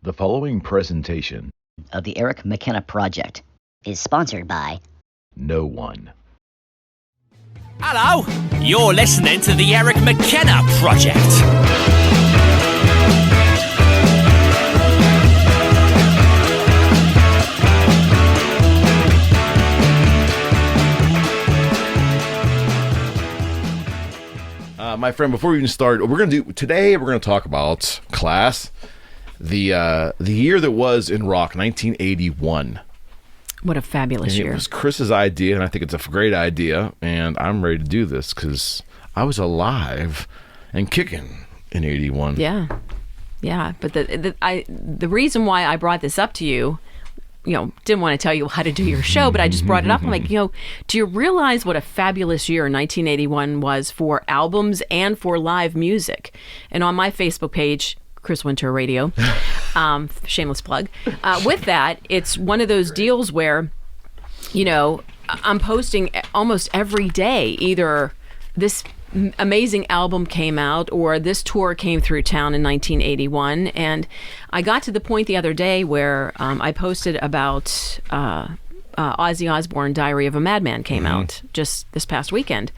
The following presentation of the Eric McKenna Project is sponsored by no one. Hello, you're listening to the Eric McKenna Project. My friend, before we even start, we're going to talk about, class, the year that was in rock, 1981. What a fabulous year. It was Chris's idea, and I think it's a great idea, and I'm ready to do this because I was alive and kicking in 81. Yeah. But the reason why I brought this up to you, didn't want to tell you how to do your show, but I just brought it up. I'm like, do you realize what a fabulous year 1981 was for albums and for live music? And on my Facebook page, Cris Winter Radio, shameless plug. With that, it's one of those deals where, I'm posting almost every day, either this amazing album came out or this tour came through town in 1981. And I got to the point the other day where I posted about Ozzy Osbourne, Diary of a Madman came out just this past weekend.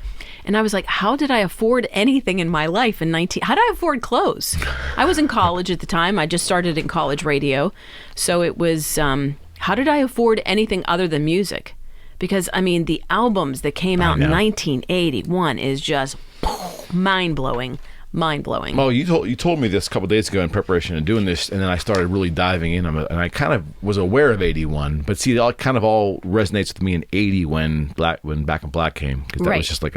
And I was like, how did I afford anything in my life how did I afford clothes? I was in college at the time. I just started in college radio. So it was, how did I afford anything other than music? Because, the albums that came out in 1981 is just mind-blowing. Well, you told me this a couple of days ago in preparation of doing this, and then I started really diving in, and I kind of was aware of 81, but see, it kind of all resonates with me in 80 when Back in Black came, because that was just like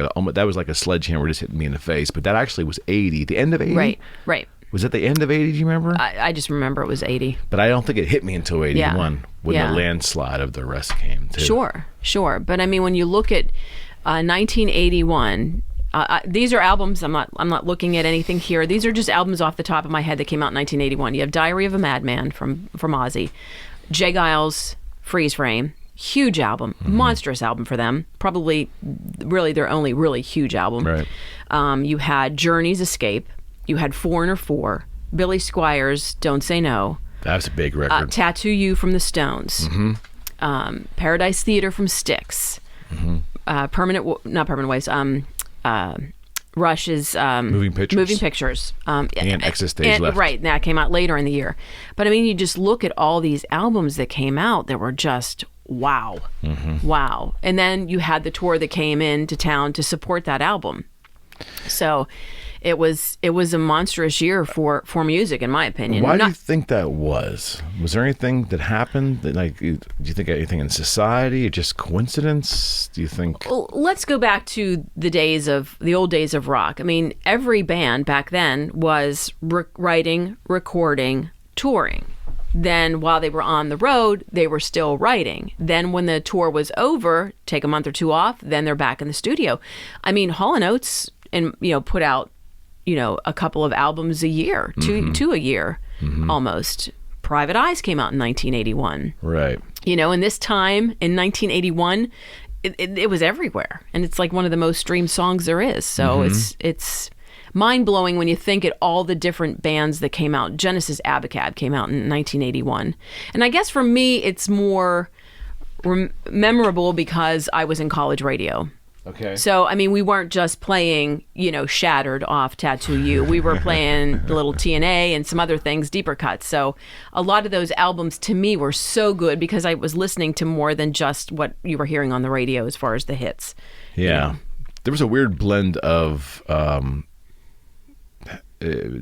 a sledgehammer just hitting me in the face. But that actually was 80, the end of 80. Right. Was it the end of 80? Do you remember? I just remember it was 80. But I don't think it hit me until 81 when the landslide of the rest came too. Sure. But when you look at 1981. These are albums. I'm not looking at anything here. These are just albums off the top of my head that came out in 1981. You have Diary of a Madman from Ozzy, J. Geils, Freeze Frame, huge album, monstrous album for them. Probably, really their only really huge album. Right. You had Journey's Escape. You had Foreigner 4, Billy Squires' Don't Say No. That's a big record. Tattoo You from the Stones. Paradise Theater from Styx. Not Permanent Waves. Rush's Moving Pictures. And Exit Stage Left. Right, that came out later in the year. But you just look at all these albums that came out that were just wow. Wow. And then you had the tour that came into town to support that album. So it was a monstrous year for music, in my opinion. Why do you think that was? Was there anything that happened? Do you think anything in society, or just coincidence? Do you think? Well, let's go back to the old days of rock. Every band back then was writing, recording, touring. Then while they were on the road, they were still writing. Then when the tour was over, take a month or two off, then they're back in the studio. Hall & Oates put out a couple of albums a year, two a year, almost. Private Eyes came out in 1981. Right. In this time, in 1981, it was everywhere. And it's like one of the most streamed songs there is. So it's mind-blowing when you think at all the different bands that came out. Genesis Abacab came out in 1981. And I guess for me, it's more memorable because I was in college radio. Okay. So, we weren't just playing, Shattered off Tattoo You. We were playing the little TNA and some other things, deeper cuts. So a lot of those albums to me were so good because I was listening to more than just what you were hearing on the radio as far as the hits. Yeah. There was a weird blend of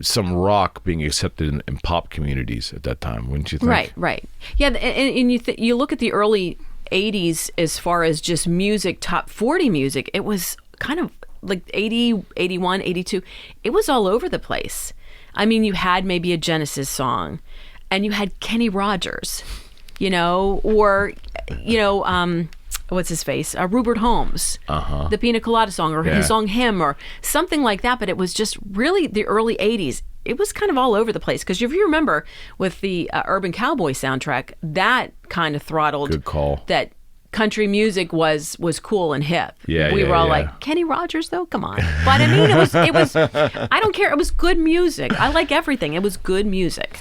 some rock being accepted in pop communities at that time, wouldn't you think? Right. Yeah, and you look at the early 80s as far as just music, top 40 music, it was kind of like 80, 81, 82. It was all over the place. You had maybe a Genesis song and you had Kenny Rogers, or, what's his face? Rupert Holmes, the Pina Colada song, or his song Him, or something like that. But it was just really the early 80s. It was kind of all over the place. Because if you remember with the Urban Cowboy soundtrack, that kind of throttled. Good call. That country music was cool and hip. We were all like, Kenny Rogers, though? Come on. But it was, I don't care. It was good music. I like everything. It was good music.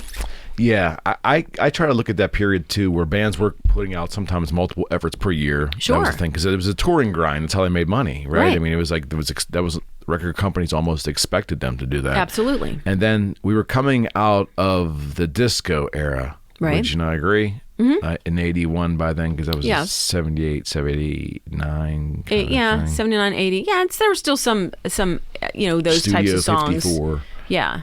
Yeah, I try to look at that period too, where bands were putting out sometimes multiple efforts per year. Sure. That was the thing, because it was a touring grind. That's how they made money, right? Right. I mean, it was like that was record companies almost expected them to do that. Absolutely. And then we were coming out of the disco era. Right. Would you not agree? Mm-hmm. In 81 by then, because that was 78, 79. Yeah, 79, 80. Yeah, there were still some those Studio types of songs. 54. Yeah.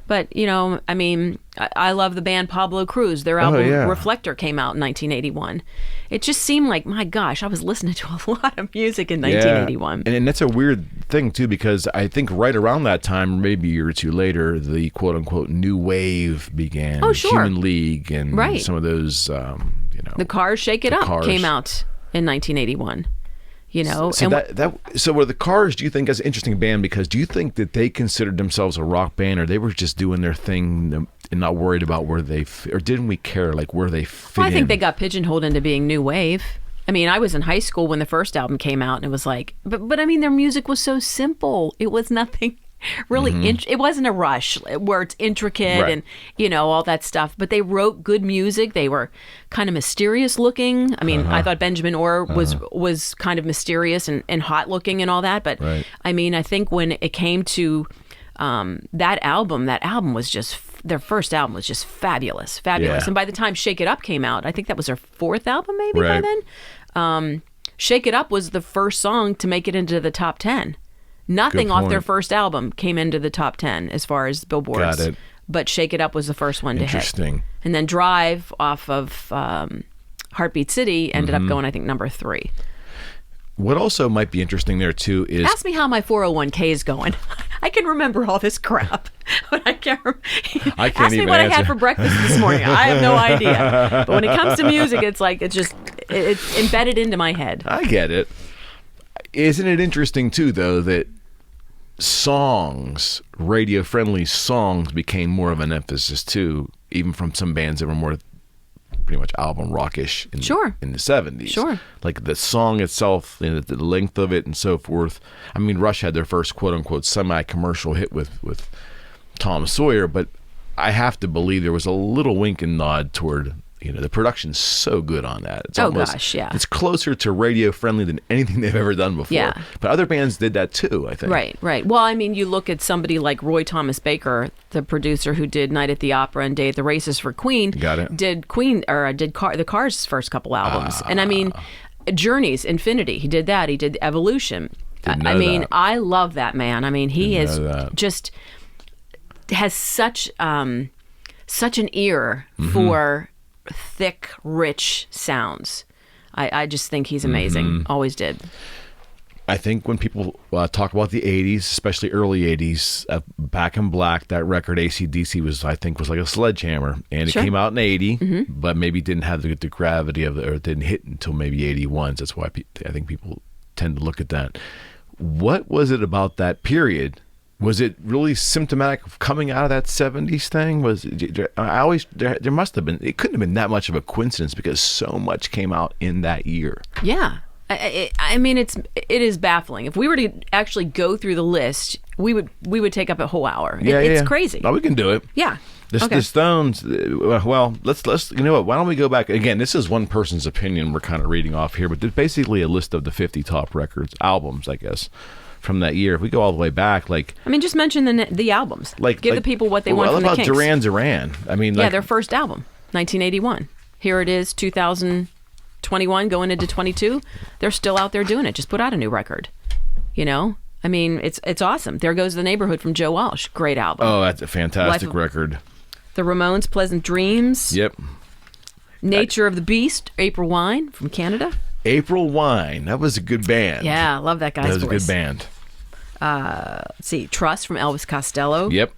But, I mean, I love the band Pablo Cruz. Their album Reflector came out in 1981. It just seemed like, my gosh, I was listening to a lot of music in 1981. And that's a weird thing, too, because I think right around that time, maybe a year or two later, the quote-unquote new wave began. Oh, sure. Human League and some of those, The Cars, Shake It Up came out in 1981. So were the Cars, do you think, as an interesting band, because do you think that they considered themselves a rock band, or they were just doing their thing and not worried about where they or didn't we care like where they fit I think in? they got pigeonholed into being new wave. I mean, I was in high school when the first album came out, and it was like, but I mean, their music was so simple. It was nothing really. It wasn't a Rush where it's intricate and all that stuff. But they wrote good music. They were kind of mysterious looking. I mean, I thought Benjamin Orr was kind of mysterious and hot looking and all that. But I mean, I think when it came to that album was just. Their first album was just fabulous. Yeah. And by the time Shake It Up came out, I think that was their fourth album maybe by then. Shake It Up was the first song to make it into the top 10. Nothing off their first album came into the top 10 as far as Billboard's. Got it. But Shake It Up was the first one to hit. Interesting. And then Drive off of Heartbeat City ended up going, I think, number 3. What also might be interesting there, too, is... Ask me how my 401k is going. I can remember all this crap, but I can't remember. Ask me what I had for breakfast this morning. I have no idea. But when it comes to music, it's like, it's embedded into my head. I get it. Isn't it interesting, too, though, that songs, radio-friendly songs, became more of an emphasis, too, even from some bands that were more pretty much album rockish in the 70s. Sure. Like the song itself, the length of it and so forth. I mean, Rush had their first quote-unquote semi-commercial hit with Tom Sawyer, but I have to believe there was a little wink and nod toward... the production's so good on that. It's It's closer to radio-friendly than anything they've ever done before. Yeah. But other bands did that too, I think. Right. Well, I mean, you look at somebody like Roy Thomas Baker, the producer who did Night at the Opera and Day at the Races for Queen. Got it. Did the Cars' first couple albums. And I mean, Journey's Infinity, he did that. He did Evolution. I mean, I love that man. I mean, he is just has such an ear for thick, rich sounds. I just think he's amazing. Always did. I think when people talk about the 80s, especially early 80s, Back in Black, that record AC/DC was like a sledgehammer. And it came out in 80, but maybe didn't have the gravity of it, or it didn't hit until maybe 81. So that's why I think people tend to look at that. What was it about that period? Was it really symptomatic of coming out of that 70s thing? There must have been, it couldn't have been that much of a coincidence because so much came out in that year. Yeah. I mean, it is baffling. If we were to actually go through the list, we would take up a whole hour. It's crazy. No, we can do it. Yeah. The Stones, well, let's you know what, why don't we go back, again, this is one person's opinion we're kind of reading off here, but there's basically a list of the 50 top albums, I guess, from that year. If we go all the way back, just mention the albums. Give the people what they want from the Kinks. Duran Duran. I mean, their first album, 1981. Here it is, 2021 going into 22. They're still out there doing it. Just put out a new record. I mean, it's awesome. There Goes the Neighborhood from Joe Walsh. Great album. Oh, that's a fantastic record. The Ramones, Pleasant Dreams. Yep. Nature of the Beast, April Wine from Canada. April Wine. That was a good band. Yeah, I love that guy's voice. That was a good band. Let's see. Trust from Elvis Costello. Yep.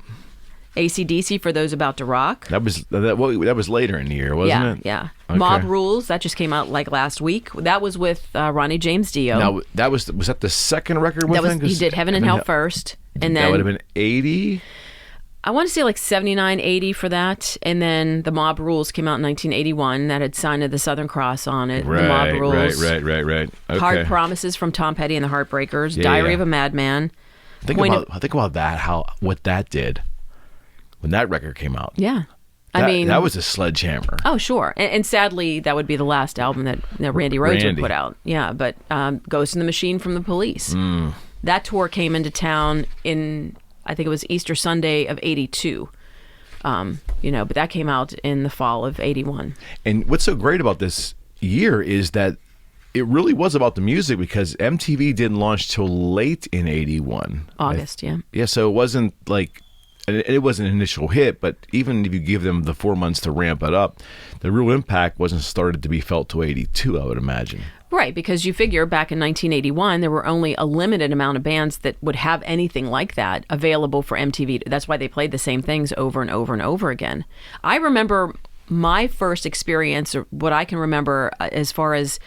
AC/DC for Those About to Rock. That was later in the year, wasn't it? Yeah. Okay. Mob Rules. That just came out last week. That was with Ronnie James Dio. Now, was that the second record with him? He did Heaven and Hell first. And then that would have been 80? I want to say 79, 80 for that. And then The Mob Rules came out in 1981. That had Sign of the Southern Cross on it. Right, The Mob Rules. Right. Okay. Hard Promises from Tom Petty and the Heartbreakers. Diary of a Madman. Think about that, what that did when that record came out. Yeah. I mean, that was a sledgehammer. Oh, sure. And sadly, that would be the last album that Randy Rhoads would put out. Yeah, but Ghost in the Machine from the Police. That tour came into town in, I think it was Easter Sunday of 82. But that came out in the fall of 81. And what's so great about this year is that it really was about the music, because MTV didn't launch till late in 81. August, yeah. Yeah, so it wasn't like, it wasn't an initial hit, but even if you give them the 4 months to ramp it up, the real impact wasn't started to be felt till 82, I would imagine. Right, because you figure back in 1981, there were only a limited amount of bands that would have anything like that available for MTV. That's why they played the same things over and over and over again. I remember my first experience, or what I can remember as far as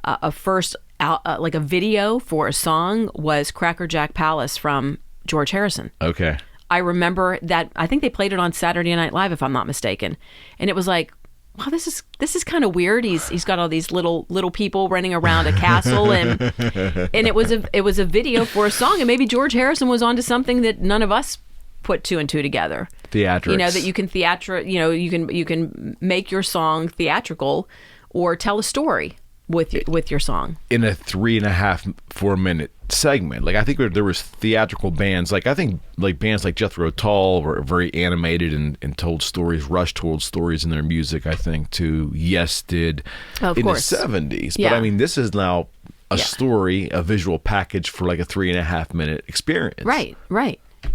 a first, like a video for a song, was Cracker Jack Palace from George Harrison. Okay. I remember that. I think they played it on Saturday Night Live, if I'm not mistaken. And it was like, wow, this is kind of weird. He's got all these little people running around a castle, and it was a video for a song, and maybe George Harrison was onto something that none of us put two and two together. Theatrics. That you can you can make your song theatrical or tell a story with your song in a 3.5, 4 minute segment. Like, I think there was theatrical bands. Like, I think like bands like Jethro Tull were very animated and told stories. Rush told stories in their music, I think, too. Yes did in the 70s. Yeah. But I mean, this is now a story, a visual package for like a 3.5 minute experience. Right.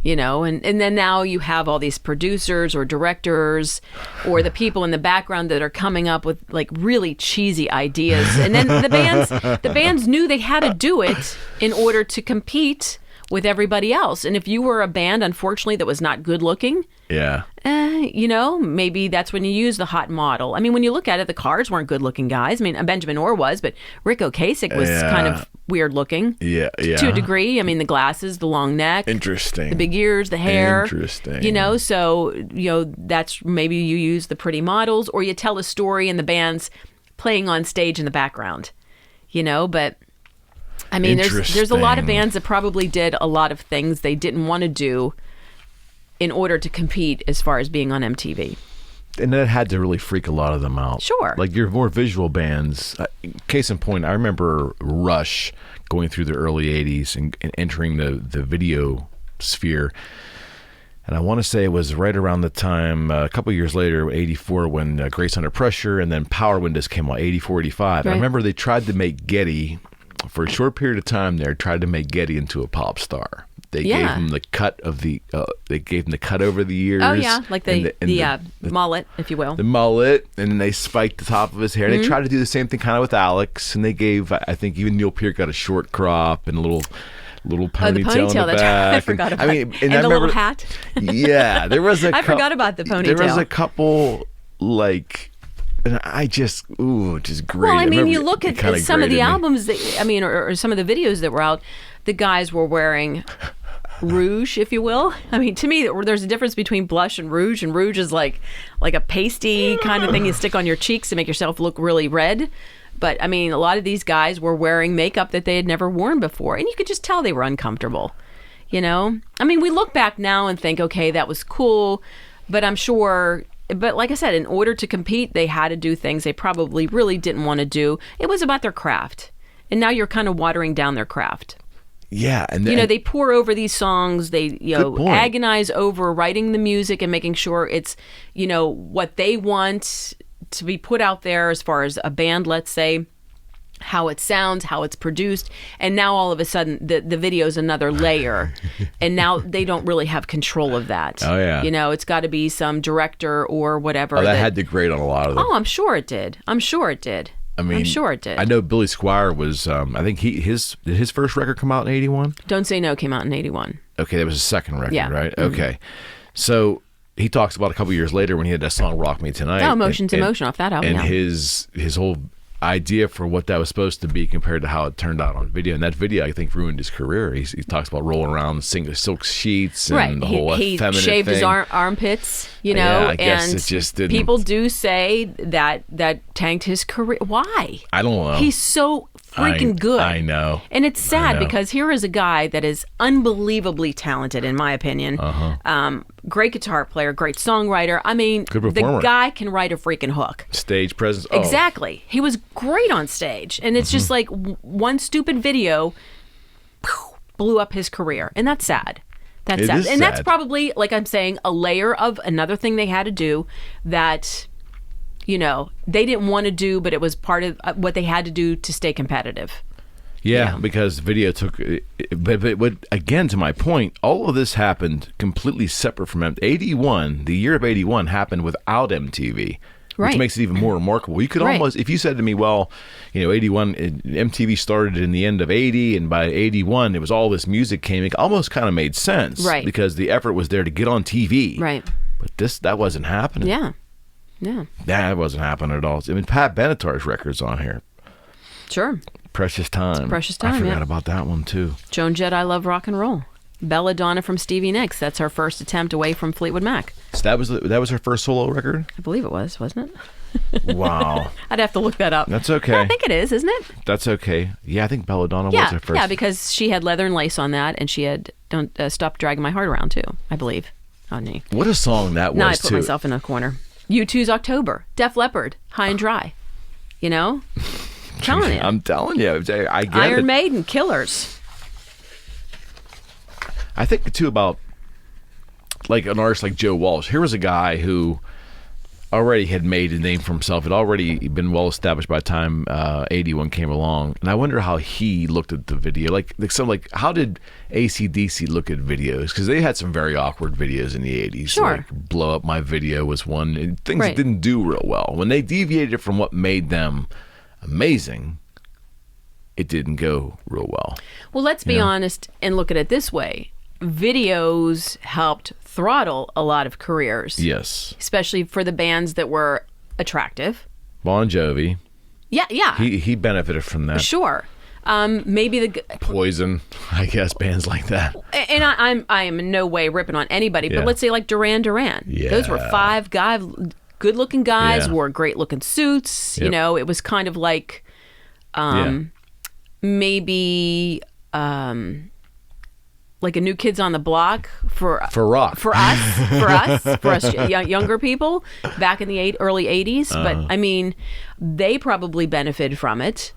And then now you have all these producers or directors or the people in the background that are coming up with like really cheesy ideas. And then the bands knew they had to do it in order to compete with everybody else. And if you were a band, unfortunately, that was not good looking, maybe that's when you use the hot model. I mean, when you look at it, the Cars weren't good looking guys. I mean, Benjamin Orr was, but Rick Ocasek was kind of weird looking. Yeah. To a degree. I mean, the glasses, the long neck. Interesting. The big ears, the hair. Interesting. So, that's maybe you use the pretty models, or you tell a story and the band's playing on stage in the background, but I mean, there's a lot of bands that probably did a lot of things they didn't want to do in order to compete as far as being on MTV. And that had to really freak a lot of them out. Sure. Like your more visual bands, case in point, I remember Rush going through the early 80s and entering the video sphere. And I want to say it was right around the time, a couple of years later, 84, when Grace Under Pressure and then Power Windows came out, 84, 85. Right. I remember they tried to make Geddy, for a short period of time there, tried to make Geddy into a pop star. They gave him the cut of they gave him the cut over the ears. Oh yeah, like the mullet, if you will. The mullet, and then they spiked the top of his hair. They tried to do the same thing kind of with Alex, and they gave, I think even Neil Peart got a short crop and a little ponytail, the ponytail, in the that's back. right. I forgot about it. And the little hat. Yeah, there was a I forgot about the ponytail. There was a couple, like, and I just, just great. Well, I mean, you look at some of the albums, or some of the videos that were out, the guys were wearing rouge, if you will. I mean, to me, there's a difference between blush and rouge is like a pasty kind of thing you stick on your cheeks to make yourself look really red. But I mean, a lot of these guys were wearing makeup that they had never worn before, and you could just tell they were uncomfortable. I mean, we look back now and think, okay, that was cool, but I'm sure. But like I said, in order to compete, they had to do things they probably really didn't want to do. It was about their craft, and now you're kind of watering down their craft. Yeah, and they pour over these songs. They agonize over writing the music and making sure it's what they want to be put out there as far as a band, let's say, how it sounds, how it's produced, and now all of a sudden the video's another layer, and now they don't really have control of that. Oh yeah, it's got to be some director or whatever. Oh, that had to grate on a lot of them. Oh, I'm sure it did. I mean, I'm sure it did. I know Billy Squier was. I think did his first record come out in 81? Don't Say No came out in 81. Okay, that was his second record, right? Mm-hmm. Okay, so he talks about a couple years later when he had that song "Rock Me Tonight." Oh, Emotion to Emotion off that album. And his whole idea for what that was supposed to be compared to how it turned out on video. And that video, I think, ruined his career. He talks about rolling around single silk sheets and the whole he feminine shaved thing. his armpits, Yeah, I guess and it just didn't. People do say that tanked his career. Why? I don't know. He's so freaking good. I know. And it's sad I know. because here is a guy that is unbelievably talented, in my opinion. Great guitar player, great songwriter. I mean, Good the performer. guy can write a freaking hook. Stage presence. Oh. Exactly. He was great on stage. And it's just like one stupid video blew up his career. And that's sad. That's It sad. is And that's sad. probably, like I'm saying, a layer of another thing they had to do that, you know, they didn't want to do, but it was part of what they had to do to stay competitive. Yeah, Yeah. because video took. But again, to my point, all of this happened completely separate from 81. The year of 81 happened without MTV. Which Right. makes it even more remarkable. You could Right. almost, if you said to me, well, you know, 81, MTV started in the end of 80, and by 81, it was all this music came, it almost kind of made sense. Right. Because the effort was there to get on TV. Right. But that wasn't happening. Yeah. Yeah. That wasn't happening at all. I mean, Pat Benatar's record's on here. Sure. Precious Time. Precious Time, I forgot yeah. about that one, too. Joan Jett, I Love Rock and Roll. Belladonna from Stevie Nicks. That's her first attempt away from Fleetwood Mac. So that was her first solo record? I believe it was, wasn't it? Wow. I'd have to look that up. That's okay. I think it is, isn't it? That's okay. Yeah, I think Belladonna was Yeah, her first. yeah, because she had Leather and Lace on that, and she had Don't Stop Dragging My Heart Around too, I believe. Oh, nee. What a song that was, Now I put too. myself in a corner. U2's October. Def Leppard, High and Dry. You know? Telling you. I'm telling you. I get Iron it. Maiden, Killers. I think, too, about like an artist like Joe Walsh. Here was a guy who already had made a name for himself, had already been well established by the time 81 came along. And I wonder how he looked at the video. Like how did AC/DC look at videos? Because they had some very awkward videos in the 80s. Sure. Like Blow Up My Video was one. And things Right. didn't do real well. When they deviated from what made them amazing, it didn't go real well. Well, let's be honest and look at it this way. Videos helped throttle a lot of careers. Yes. Especially for the bands that were attractive. Bon Jovi, Yeah. he benefited from that. Sure. Maybe Poison, I guess, bands like that. and I am in no way ripping on anybody, Yeah. but let's say like Duran Duran. Yeah. Those were five good-looking guys, Yeah. wore great-looking suits. You Yep. know, it was kind of like maybe like a New Kids on the Block for rock. for us younger people back in the early 80s. But I mean, they probably benefited from it.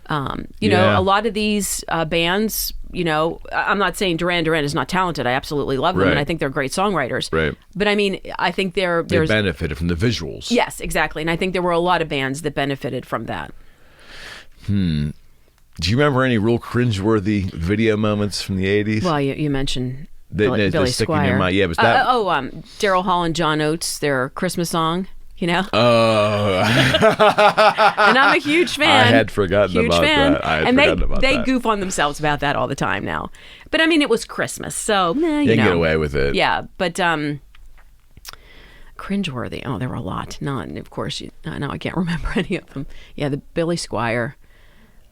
You know, Yeah. a lot of these bands, you know, I'm not saying Duran Duran is not talented. I absolutely love them, Right. and I think they're great songwriters. Right. But I mean, I think They there's benefited from the visuals. yes, exactly, and I think there were a lot of bands that benefited from that. Do you remember any real cringeworthy video moments from the 80s? Well, you mentioned They Billy stick in your Squire. mind. Yeah, was that? Daryl Hall and John Oates, their Christmas song. You know, Oh, and I'm a huge fan. I had forgotten huge about fan. that. I had and forgotten about they that. goof on themselves about that all the time now. But I mean, it was Christmas, so you you can know. get away with it. Yeah, but cringeworthy. Oh, there were a lot. Not, of course. Now I can't remember any of them. Yeah, the Billy Squire.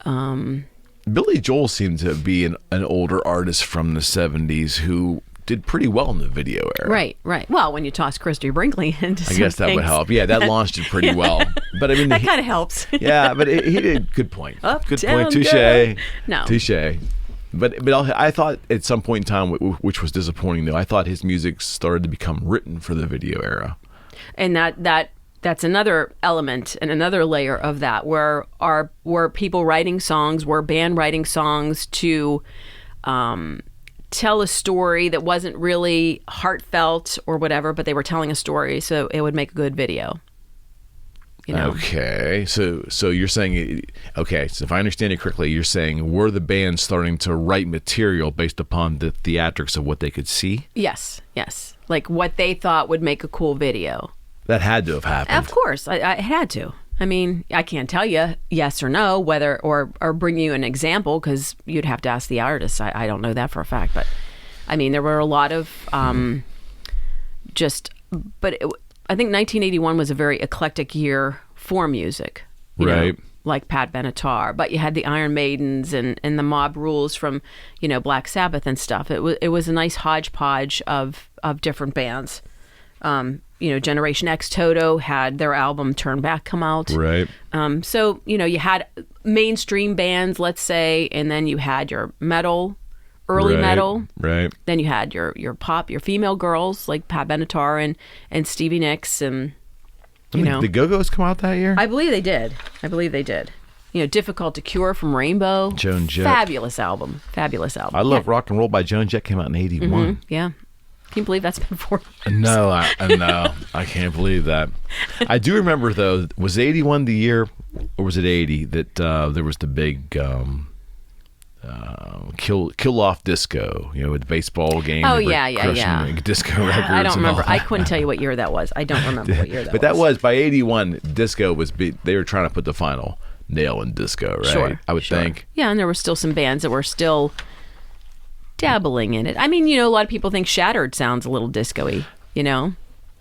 Billy Joel seemed to be an older artist from the 70s who did pretty well in the video era. Right. Well, when you toss Christy Brinkley into I guess that would help. Yeah, that launched it pretty well. But I mean, that kind of helps. yeah, but he did. Good point. Up, good down, point. Touche. go. No. Touche. But I thought at some point in time, which was disappointing though, I thought his music started to become written for the video era. And that's another element and another layer of that, where were people writing songs, were band writing songs to tell a story that wasn't really heartfelt or whatever, but they were telling a story, so it would make a good video. You know? Okay, so you're saying, okay, so if I understand it correctly, you're saying were the band starting to write material based upon the theatrics of what they could see? Yes, like what they thought would make a cool video. That had to have happened. Of course, I had to. I mean, I can't tell you yes or no, whether or bring you an example, because you'd have to ask the artist. I don't know that for a fact, but I mean, there were a lot of I think 1981 was a very eclectic year for music, you Right. know, like Pat Benatar, but you had the Iron Maidens and the Mob Rules from, you know, Black Sabbath and stuff. It was a nice hodgepodge of different bands. You know, Generation X, Toto had their album Turn Back come out. Right. So, you know, you had mainstream bands, let's say, and then you had your metal, early metal. Right. Then you had your pop, your female girls like Pat Benatar and Stevie Nicks, and The Go-Go's come out that year? I believe they did. Difficult to Cure from Rainbow. Joan Jett. Fabulous album. I love Rock and Roll by Joan Jett. Came out in 81. Yeah. Can you believe that's been 4 years? No, I can't believe that. I do remember, though, was 81 the year, or was it 80, that there was the big kill off disco, with the baseball game. Oh, yeah. Disco records. I don't remember. And all I couldn't tell you what year that was. I don't remember what year that was. But that was, by 81, disco was, they were trying to put the final nail in disco, right? Sure. I would think. Yeah, and there were still some bands that were still dabbling in it. I mean, a lot of people think Shattered sounds a little disco-y,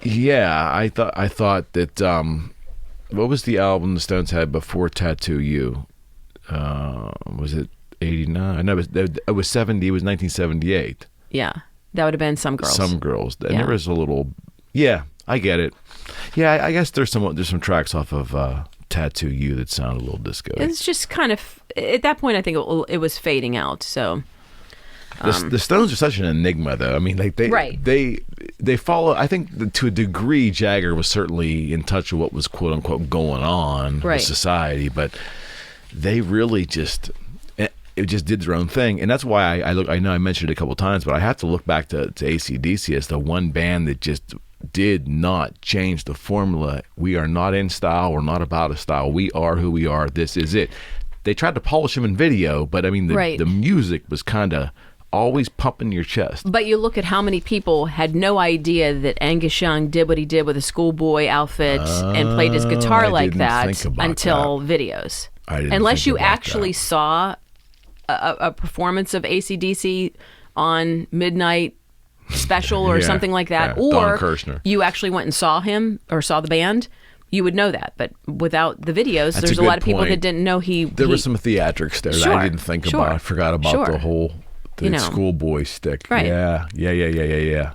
Yeah, I thought that, what was the album the Stones had before Tattoo You? Was it 89? No, it was 70. It was 1978. Yeah, that would have been Some Girls. Some Girls. And there was a little, I get it. Yeah, I guess there's some tracks off of Tattoo You that sound a little disco. It's just kind of, at that point, I think it was fading out, so... The Stones are such an enigma, though. I mean, like they follow. I think to a degree, Jagger was certainly in touch with what was quote unquote going on with society, but they really just did their own thing, and that's why I look. I know I mentioned it a couple of times, but I have to look back to AC/DC as the one band that just did not change the formula. We are not in style. We're not about a style. We are who we are. This is it. They tried to polish them in video, but I mean, the music was kind of always pumping your chest. But you look at how many people had no idea that Angus Young did what he did with a schoolboy outfit and played his guitar like that until videos. Unless you actually saw a performance of AC/DC on Midnight Special or something like that, or you actually went and saw him or saw the band, you would know that. But without the videos, there's a lot of people that didn't know there was some theatrics there that I didn't think about. I forgot about the whole schoolboy stick. Right. Yeah.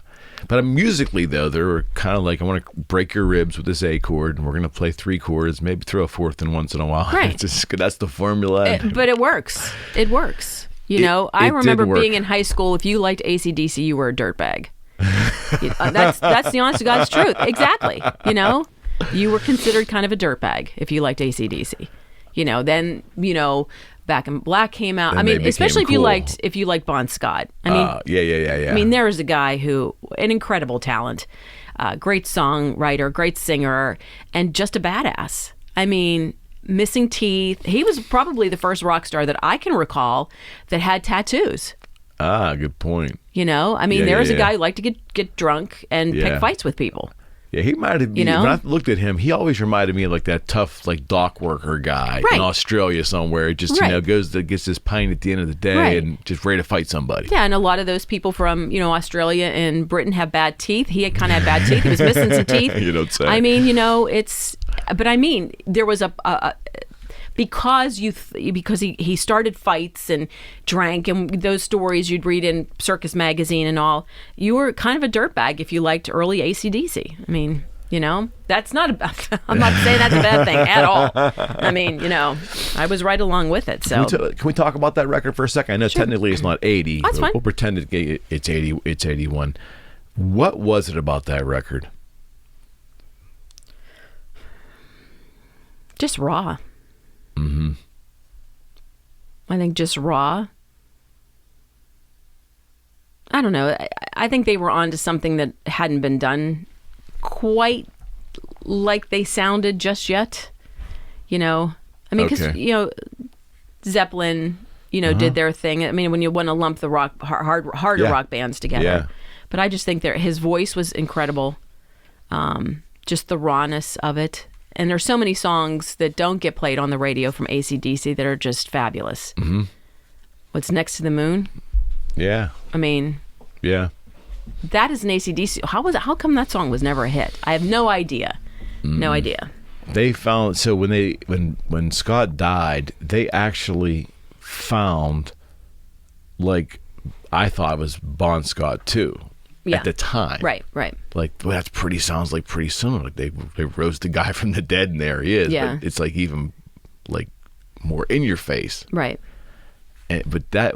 But musically, though, they were kind of like, I want to break your ribs with this A chord, and we're going to play 3 chords, maybe throw a 4th in once in a while. Right. That's the formula. But it works. It works. I remember being in high school, if you liked AC/DC, you were a dirtbag. That's the honest to God's truth. Exactly. You were considered kind of a dirtbag if you liked AC/DC. Then, Back in Black came out. I mean, especially if you liked Bon Scott. I mean, yeah. I mean, there is a guy who, an incredible talent, great songwriter, great singer, and just a badass. I mean, missing teeth. He was probably the first rock star that I can recall that had tattoos. Good point. I mean, there was a guy who liked to get drunk and pick fights with people. Yeah, he might have been. When I looked at him, he always reminded me of like that tough, like dock worker guy in Australia somewhere. Just gets his pint at the end of the day and just ready to fight somebody. Yeah, and a lot of those people from Australia and Britain have bad teeth. He had kind of had bad teeth. He was missing some teeth. You don't say. I mean, it's. But I mean, there was because he started fights and drank, and those stories you'd read in Circus Magazine and all, you were kind of a dirtbag if you liked early AC/DC. I mean, that's not I'm not saying that's a bad thing at all. I mean, I was right along with it. So can we talk about that record for a second? I know technically it's not 80. That's fine. We'll pretend it's 80. It's 81. What was it about that record? Just raw. Mm-hmm. I think just raw. I don't know. I think they were onto something that hadn't been done quite like they sounded just yet. I mean, because Zeppelin, did their thing. I mean, when you want to lump the harder rock bands together, but I just think his voice was incredible. Just the rawness of it. And there's so many songs that don't get played on the radio from AC/DC that are just fabulous. Mm-hmm. What's Next to the Moon? Yeah. I mean... Yeah. That is an AC/DC. How come that song was never a hit? I have no idea. No idea. They found... So when Scott died, they actually found, like, I thought it was Bon Scott too. Yeah. At the time. Right. Like, well, sounds like pretty similar. Like they rose the guy from the dead and there he is. Yeah. But it's like even like more in your face. Right. But I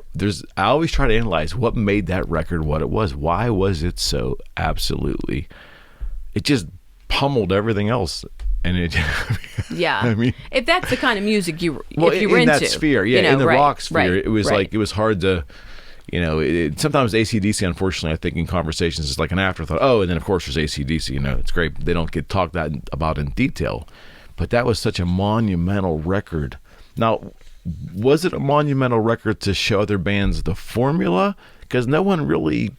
always try to analyze what made that record what it was. Why was it so absolutely? It just pummeled everything else, and it. Yeah. I mean, if that's the kind of music if you're in into that sphere, yeah, in the rock sphere, it was like it was hard to. Sometimes AC/DC, unfortunately, I think in conversations is like an afterthought. Oh, and then of course there's AC/DC. It's great. They don't get talked about in detail, but that was such a monumental record. Now, was it a monumental record to show other bands the formula? Because no one really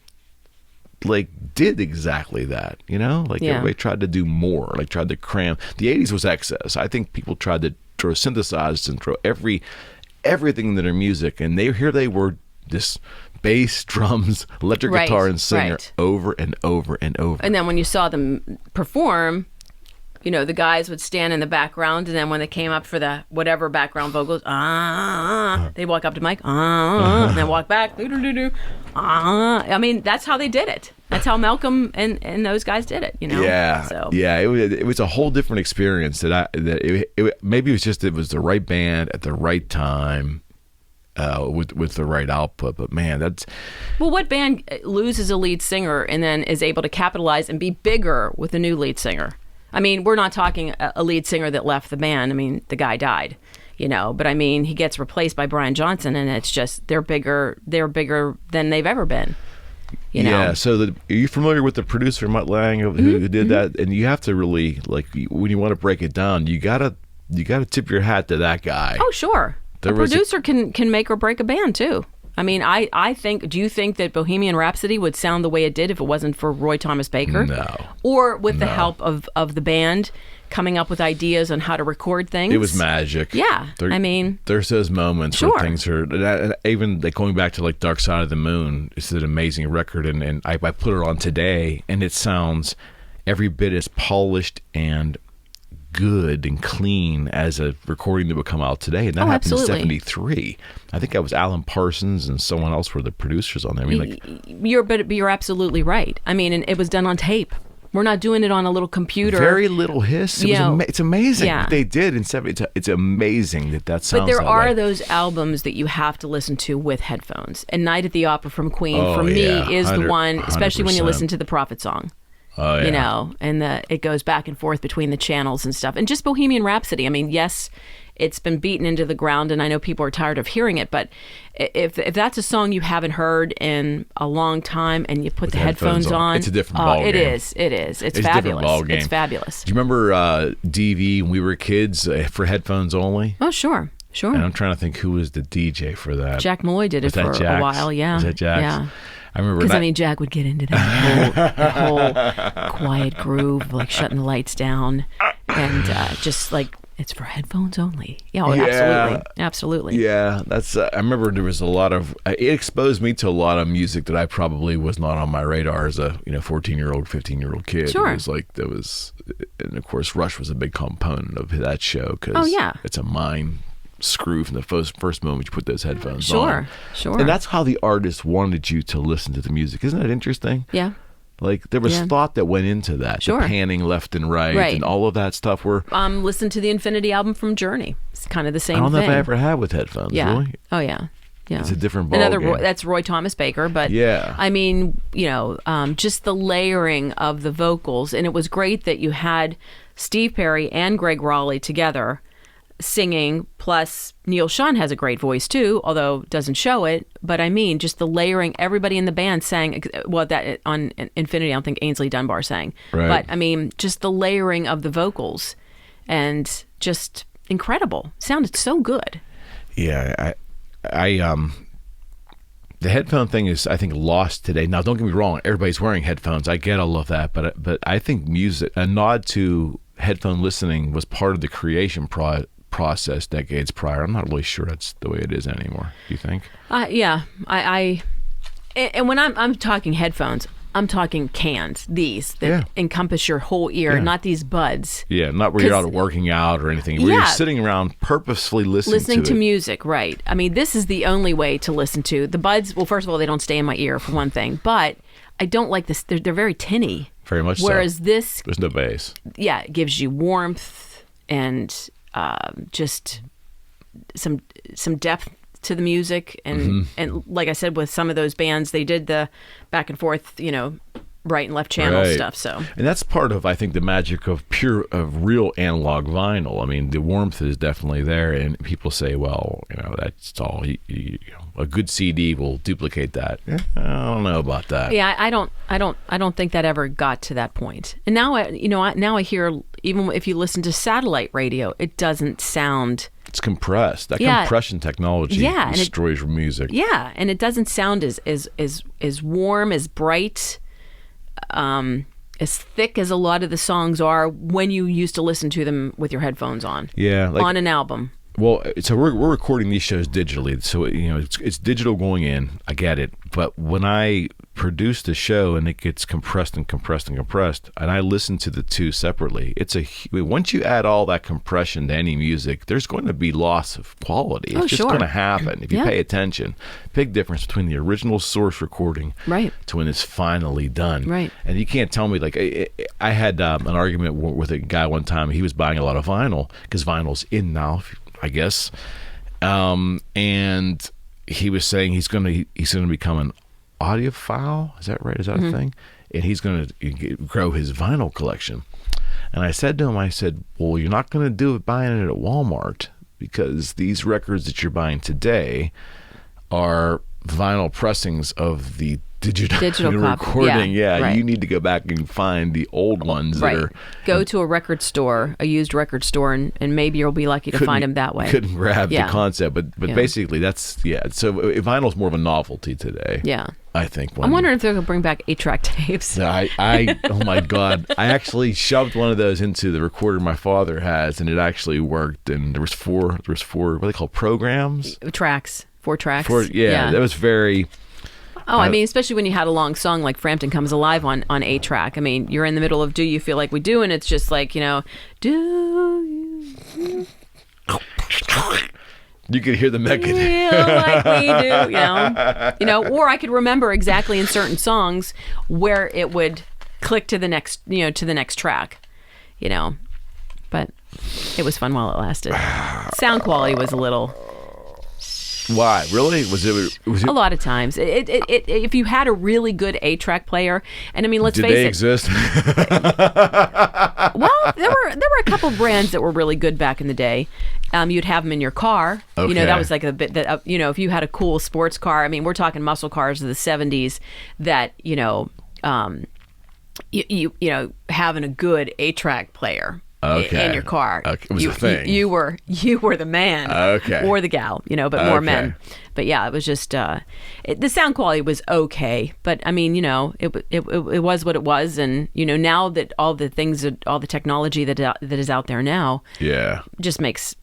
did exactly that. Everybody tried to do more. Tried to cram. The '80s was excess. I think people tried to throw synthesizers and throw everything into their music, and they were. This bass, drums, electric guitar, and singer over and over and over. And then when you saw them perform, the guys would stand in the background, and then when they came up for the whatever background vocals, they'd walk up to mic, and then walk back, I mean, that's how they did it. That's how Malcolm and those guys did it, Yeah. So. Yeah, it was a whole different experience maybe it was the right band at the right time. With the right output, but man, that's what band loses a lead singer and then is able to capitalize and be bigger with a new lead singer? I mean, we're not talking a lead singer that left the band. I mean, the guy died, but I mean, he gets replaced by Brian Johnson, and it's just they're bigger than they've ever been. Yeah. So are you familiar with the producer Mutt Lange who did that? And you have to really when you want to break it down, you gotta tip your hat to that guy. Oh, sure. A producer can make or break a band too. I mean, I think. Do you think that Bohemian Rhapsody would sound the way it did if it wasn't for Roy Thomas Baker? No. Or with the help of the band coming up with ideas on how to record things? It was magic. Yeah. There's those moments where things are even going back to Dark Side of the Moon. It's an amazing record, and I put it on today, and it sounds every bit as polished and good and clean as a recording that would come out today, and that happened in '73. I think that was Alan Parsons and someone else were the producers on there. I mean, you're absolutely right. I mean, and it was done on tape. We're not doing it on a little computer. Very little hiss. It's amazing what they did in '70. It's amazing that sounds. But there that are way. those albums that you have to listen to with headphones. And Night at the Opera from Queen for me is the one, especially when you listen to the Prophet song. Oh, yeah. And it goes back and forth between the channels and stuff. And just Bohemian Rhapsody. I mean, yes, it's been beaten into the ground, and I know people are tired of hearing it, but if that's a song you haven't heard in a long time and you put the headphones on, it's a different ballgame. It is. It's fabulous. It's fabulous. Do you remember DV when we were kids for headphones only? Oh, sure. And I'm trying to think who was the DJ for that. Jack Malloy did it for a while, yeah. Was that Jax? Yeah. I remember because Jack would get into that whole quiet groove, shutting the lights down, and just it's for headphones only. Yeah, absolutely. Yeah, that's. I remember there was a lot of. It exposed me to a lot of music that I probably was not on my radar as a 14-year-old, 15-year-old kid. Sure. It was and of course Rush was a big component of that show because it's a mind screw from the first moment you put those headphones on. Sure. And that's how the artist wanted you to listen to the music. Isn't that interesting? Yeah. There was thought that went into that. Sure. The panning left and right and all of that stuff. Listen to the Infinity album from Journey. It's kind of the same thing. I don't know if I ever had with headphones. Yeah. Really? Oh, yeah. Yeah. It's a different ballgame. That's Roy Thomas Baker, but I mean, just the layering of the vocals, and it was great that you had Steve Perry and Greg Raleigh together singing, plus Neil Schon has a great voice too, although doesn't show it, but I mean just the layering. Everybody in the band sang, that on Infinity I don't think Ainsley Dunbar sang, but I mean just the layering of the vocals and just incredible. Sounded so good. Yeah, I the headphone thing is, I think, lost today. Now, don't get me wrong, everybody's wearing headphones. I get all of that, but I think music, a nod to headphone listening was part of the creation process decades prior. I'm not really sure that's the way it is anymore. Do you think? Yeah, and when I'm talking headphones, I'm talking cans, these that encompass your whole ear, not these buds. Yeah, not where you're out working out or anything. Where you're sitting around purposefully listening to music, right. I mean, this is the only way to listen to. The buds, well, first of all, they don't stay in my ear, for one thing, but I don't like this. They're very tinny. Very much Whereas so. this... There's no bass. Yeah, it gives you warmth and just some depth to the music, and like I said, with some of those bands, they did the back and forth, right and left channel stuff. So, and that's part of, I think, the magic of real analog vinyl. I mean, the warmth is definitely there, and people say, well, that's all. A good CD will duplicate that. I don't know about that. Yeah, I don't think that ever got to that point. And now, now I hear, even if you listen to satellite radio, it doesn't sound. It's compressed. That compression technology destroys music. Yeah, and it doesn't sound as warm, as bright, as thick as a lot of the songs are when you used to listen to them with your headphones on. Yeah, on an album. Well, so we're recording these shows digitally, so it's digital going in. I get it, but when I produce the show and it gets compressed and compressed and compressed, and I listen to the two separately, once you add all that compression to any music, there's going to be loss of quality. It's just going to happen if you pay attention. Big difference between the original source recording to when it's finally done. Right. And you can't tell me, like, I had an argument with a guy one time. He was buying a lot of vinyl because vinyl's in now, I guess, and he was saying he's going to become an audiophile. Is that right? Is that a thing? And he's going to grow his vinyl collection. And I said to him, well, you're not going to do it buying it at Walmart, because these records that you're buying today are vinyl pressings of the digital recording. Yeah, you need to go back and find the old ones that are. Go to a record store, a used record store, and maybe you'll be lucky to find them that way. Couldn't grab the concept, but basically that's So vinyl's more of a novelty today. Yeah, I think. I'm wondering if they're going to bring back 8-track tapes. Oh my God, I actually shoved one of those into the recorder my father has, and it actually worked. And there was four. What they call programs? Tracks. 4 tracks. That was very. Oh, I mean, especially when you had a long song like Frampton Comes Alive on 8-track. I mean, you're in the middle of Do You Feel Like We Do, and it's just like, do you You could hear the Megan. Feel like we do, or I could remember exactly in certain songs where it would click to the next, to the next track, but it was fun while it lasted. Sound quality was a little. Why? Really? Was it a lot of times? If you had a really good 8-track player, and I mean, let's face it. Did they exist? Well, there were a couple brands that were really good back in the day. You'd have them in your car. Okay. That was like a bit that if you had a cool sports car. I mean, we're talking muscle cars of the 70s that having a good 8-track player. Okay. In your car. Okay. It was a thing. You were the man. Okay. Or the gal, but more men. But yeah, it was just the sound quality was okay, but I mean, it was what it was, and now that all the technology that is out there now, just makes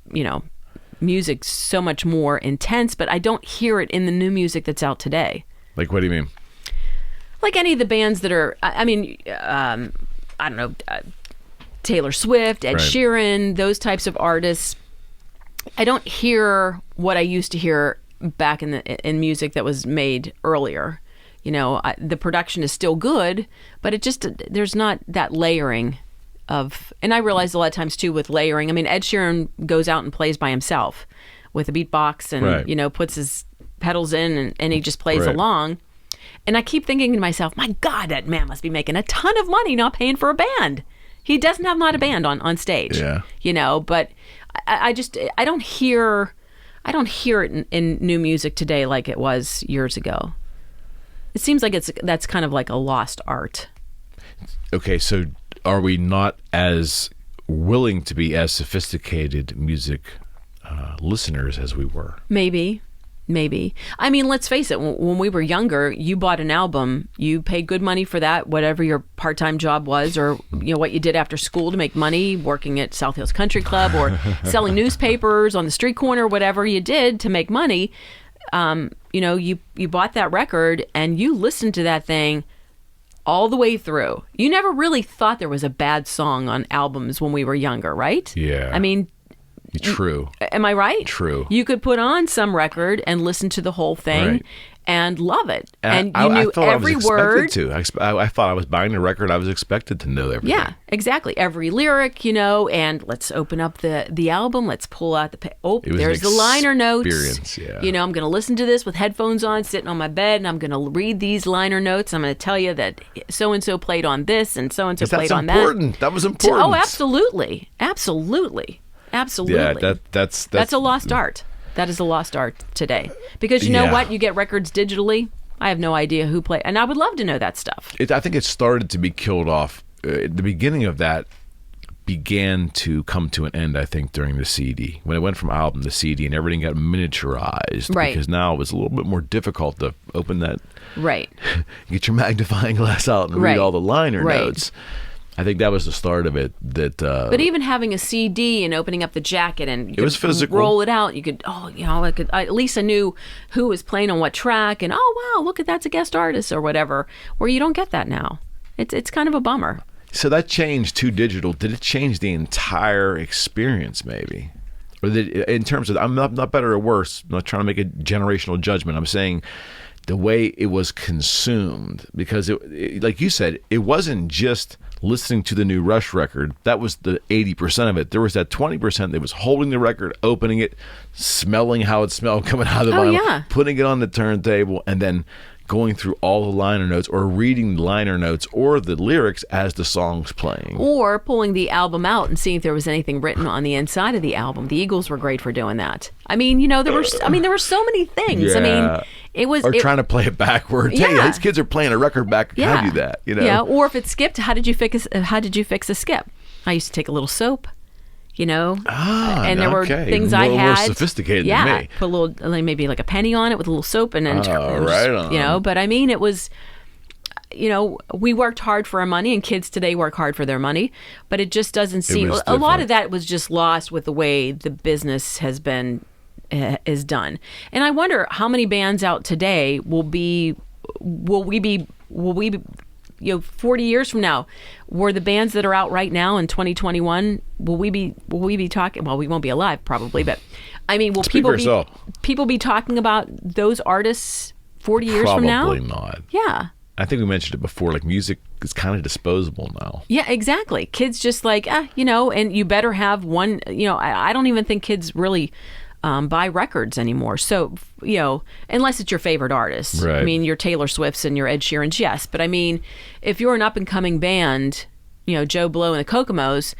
music so much more intense. But I don't hear it in the new music that's out today. Like, what do you mean? Like any of the bands that are, I mean, I don't know. Taylor Swift, Ed Sheeran, those types of artists. I don't hear what I used to hear back in music that was made earlier. The production is still good, but there's not that layering of. And I realize a lot of times too with layering. I mean, Ed Sheeran goes out and plays by himself with a beatbox and puts his pedals in and he just plays along. And I keep thinking to myself, my God, that man must be making a ton of money not paying for a band. He doesn't have not a band on stage, but I don't hear it in new music today like it was years ago. It seems like that's kind of like a lost art. Okay, so are we not as willing to be as sophisticated music listeners as we were? Maybe. I mean, let's face it. When we were younger, you bought an album, you paid good money for that, whatever your part-time job was, or what you did after school to make money, working at South Hills Country Club, or selling newspapers on the street corner, whatever you did to make money. You bought that record and you listened to that thing all the way through. You never really thought there was a bad song on albums when we were younger, right? Yeah. I mean. True. Am I right? True. You could put on some record and listen to the whole thing, and love it. And you I knew thought every I was word. expected to. I thought I was buying the record. I was expected to know everything. Yeah, exactly. Every lyric, and let's open up the album. Let's pull out there's the liner notes. Yeah. I'm going to listen to this with headphones on, sitting on my bed, and I'm going to read these liner notes. I'm going to tell you that so-and-so played on this and so-and-so played on important. That was important. Oh, absolutely. Absolutely. Yeah, that's a lost art. That is a lost art today. Because you know what? You get records digitally. I have no idea who played. And I would love to know that stuff. I think it started to be killed off. The beginning of that began to come to an end, I think, during the CD. When it went from album to CD and everything got miniaturized. Right. Because now it was a little bit more difficult to open that. Right. Get your magnifying glass out and read all the liner notes. I think that was the start of it. But even having a CD and opening up the jacket and it was physical. Roll it out, you could at least I knew who was playing on what track, and wow, look that's a guest artist or whatever. Where you don't get that now. It's kind of a bummer. So that changed to digital. Did it change the entire experience, maybe, or in terms of I'm not better or worse? I'm not trying to make a generational judgment. I'm saying the way it was consumed, because it like you said, it wasn't just listening to the new Rush record. That was the 80% of it. There was that 20% that was holding the record, opening it, smelling how it smelled coming out of the vinyl, putting it on the turntable, and then going through all the liner notes or reading the liner notes or the lyrics as the song's playing. Or pulling the album out and seeing if there was anything written on the inside of the album. The Eagles were great for doing that. I mean, there were so many things. Yeah. I mean, it was trying to play it backwards. Yeah. Hey, these kids are playing a record back. How do that? Yeah. Or if it skipped, how did you fix a skip? I used to take a little soap. And there were things I had. More sophisticated than me. Put a little, maybe like a penny on it with a little soap, and then right on. But I mean, it was, we worked hard for our money, and kids today work hard for their money, but it just doesn't seem. A lot of that was just lost with the way the business is done, and I wonder how many bands out today will we be 40 years from now, were the bands that are out right now in 2021, will we be talking, well, we won't be alive probably, but I mean, will people be talking about those artists 40 years from now? Probably not. Yeah. I think we mentioned it before, like music is kind of disposable now. Yeah, exactly. Kids just like, and you better have one, I don't even think kids really buy records anymore. So, unless it's your favorite artist. Right. I mean, your Taylor Swifts and your Ed Sheerans, yes. But I mean, if you're an up-and-coming band, Joe Blow and the Kokomos,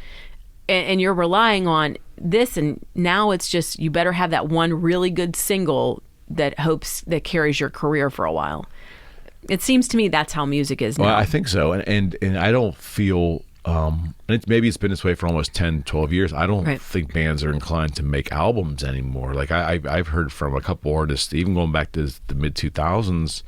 and you're relying on this, and now it's just, you better have that one really good single that carries your career for a while. It seems to me that's how music is now. Well, I think so. And I don't feel... maybe it's been this way for almost 10, 12 years. I don't think bands are inclined to make albums anymore. Like I've heard from a couple artists, even going back to the mid 2000s,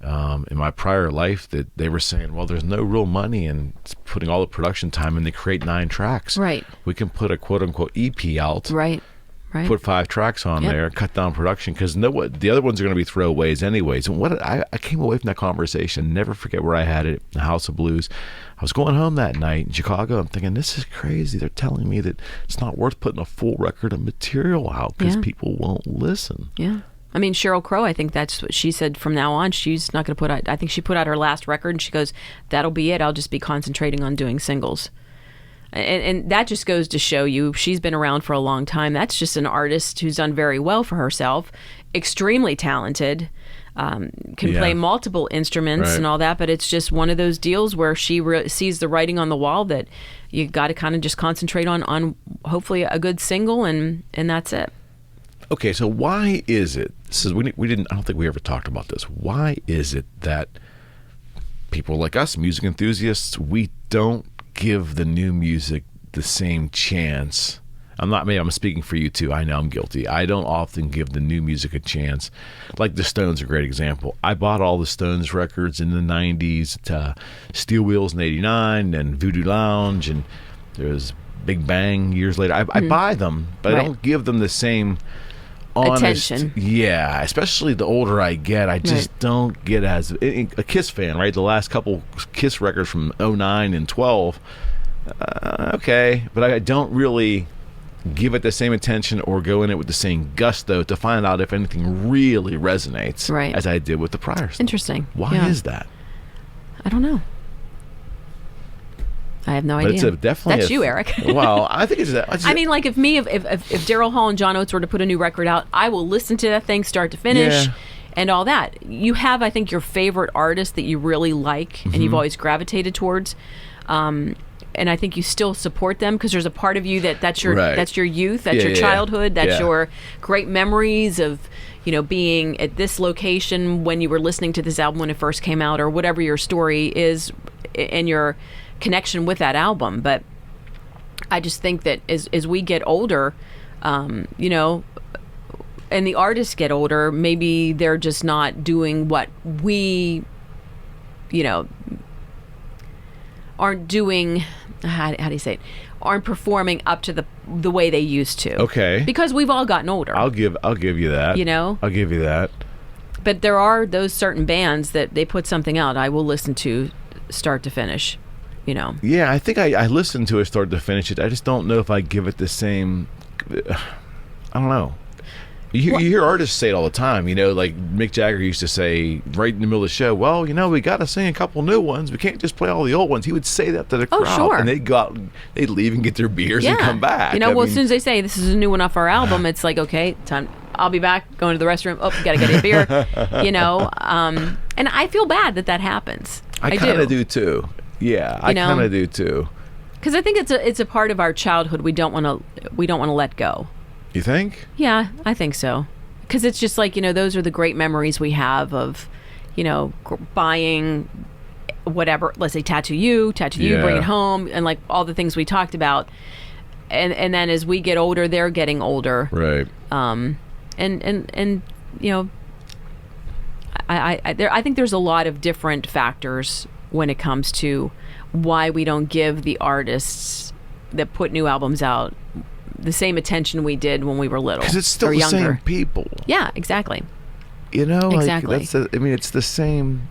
in my prior life, that they were saying, well, there's no real money in putting all the production time in to create 9 tracks. Right. We can put a quote unquote EP out. Right. Put 5 tracks on there, cut down production, because the other ones are going to be throwaways anyways. And I came away from that conversation, never forget where I had it, the House of Blues. I was going home that night in Chicago. I'm thinking, this is crazy. They're telling me that it's not worth putting a full record of material out because people won't listen. Yeah. I mean, Sheryl Crow, I think that's what she said from now on. She's not going to put out, I think she put out her last record and she goes, that'll be it. I'll just be concentrating on doing singles. And that just goes to show you, she's been around for a long time. That's just an artist who's done very well for herself, extremely talented, can play multiple instruments and all that. But it's just one of those deals where she sees the writing on the wall that you got to kind of just concentrate on hopefully a good single, and that's it. Okay, so why is it? We didn't. I don't think we ever talked about this. Why is it that people like us, music enthusiasts, we don't give the new music the same chance? I'm speaking for you too. I know I'm guilty. I don't often give the new music a chance. Like the Stones are a great example. I bought all the Stones records in the 90s, Steel Wheels in 89, and Voodoo Lounge, and there's Big Bang years later. I buy them, but I don't give them the same honest attention. Yeah, especially the older I get, I just don't get as a Kiss fan, right? The last couple Kiss records from 09 and 12, okay, but I don't really give it the same attention or go in it with the same gusto to find out if anything really resonates as I did with the prior stuff. Interesting. Why is that? I don't know. I have no idea. It's definitely that's you, Eric. Well, I think it's. I mean, like if Daryl Hall and John Oates were to put a new record out, I will listen to that thing start to finish, and all that. You have, I think, your favorite artist that you really like, and you've always gravitated towards, and I think you still support them because there's a part of you that's your youth, that's your childhood, that's your great memories of being at this location when you were listening to this album when it first came out, or whatever your story is, and your connection with that album. But I just think that as we get older, and the artists get older, maybe they're just not doing what we, aren't doing. How do you say it? Aren't performing up to the way they used to. Okay. Because we've all gotten older. I'll give you that. I'll give you that. But there are those certain bands that they put something out I will listen to start to finish. Yeah, I think I listened to it start to finish. I just don't know if I give it the same. I don't know. You hear artists say it all the time. Like Mick Jagger used to say right in the middle of the show, well, we got to sing a couple new ones. We can't just play all the old ones. He would say that to the crowd. Sure. And they'd go out, they'd leave and get their beers and come back. As soon as they say this is a new one off our album, it's like, okay, time. I'll be back, going to the restroom. Oh, got to get a beer. And I feel bad that happens. I kind of do too. Yeah, I kind of do too. Because I think it's a part of our childhood we don't want to let go. You think? Yeah, I think so. Because it's just like those are the great memories we have of, buying whatever. Let's say tattoo you, bring it home, and like all the things we talked about. And then as we get older, they're getting older. Right. I think there's a lot of different factors when it comes to why we don't give the artists that put new albums out the same attention we did when we were little. Because it's still the same people. Yeah, exactly. Exactly. It's the same,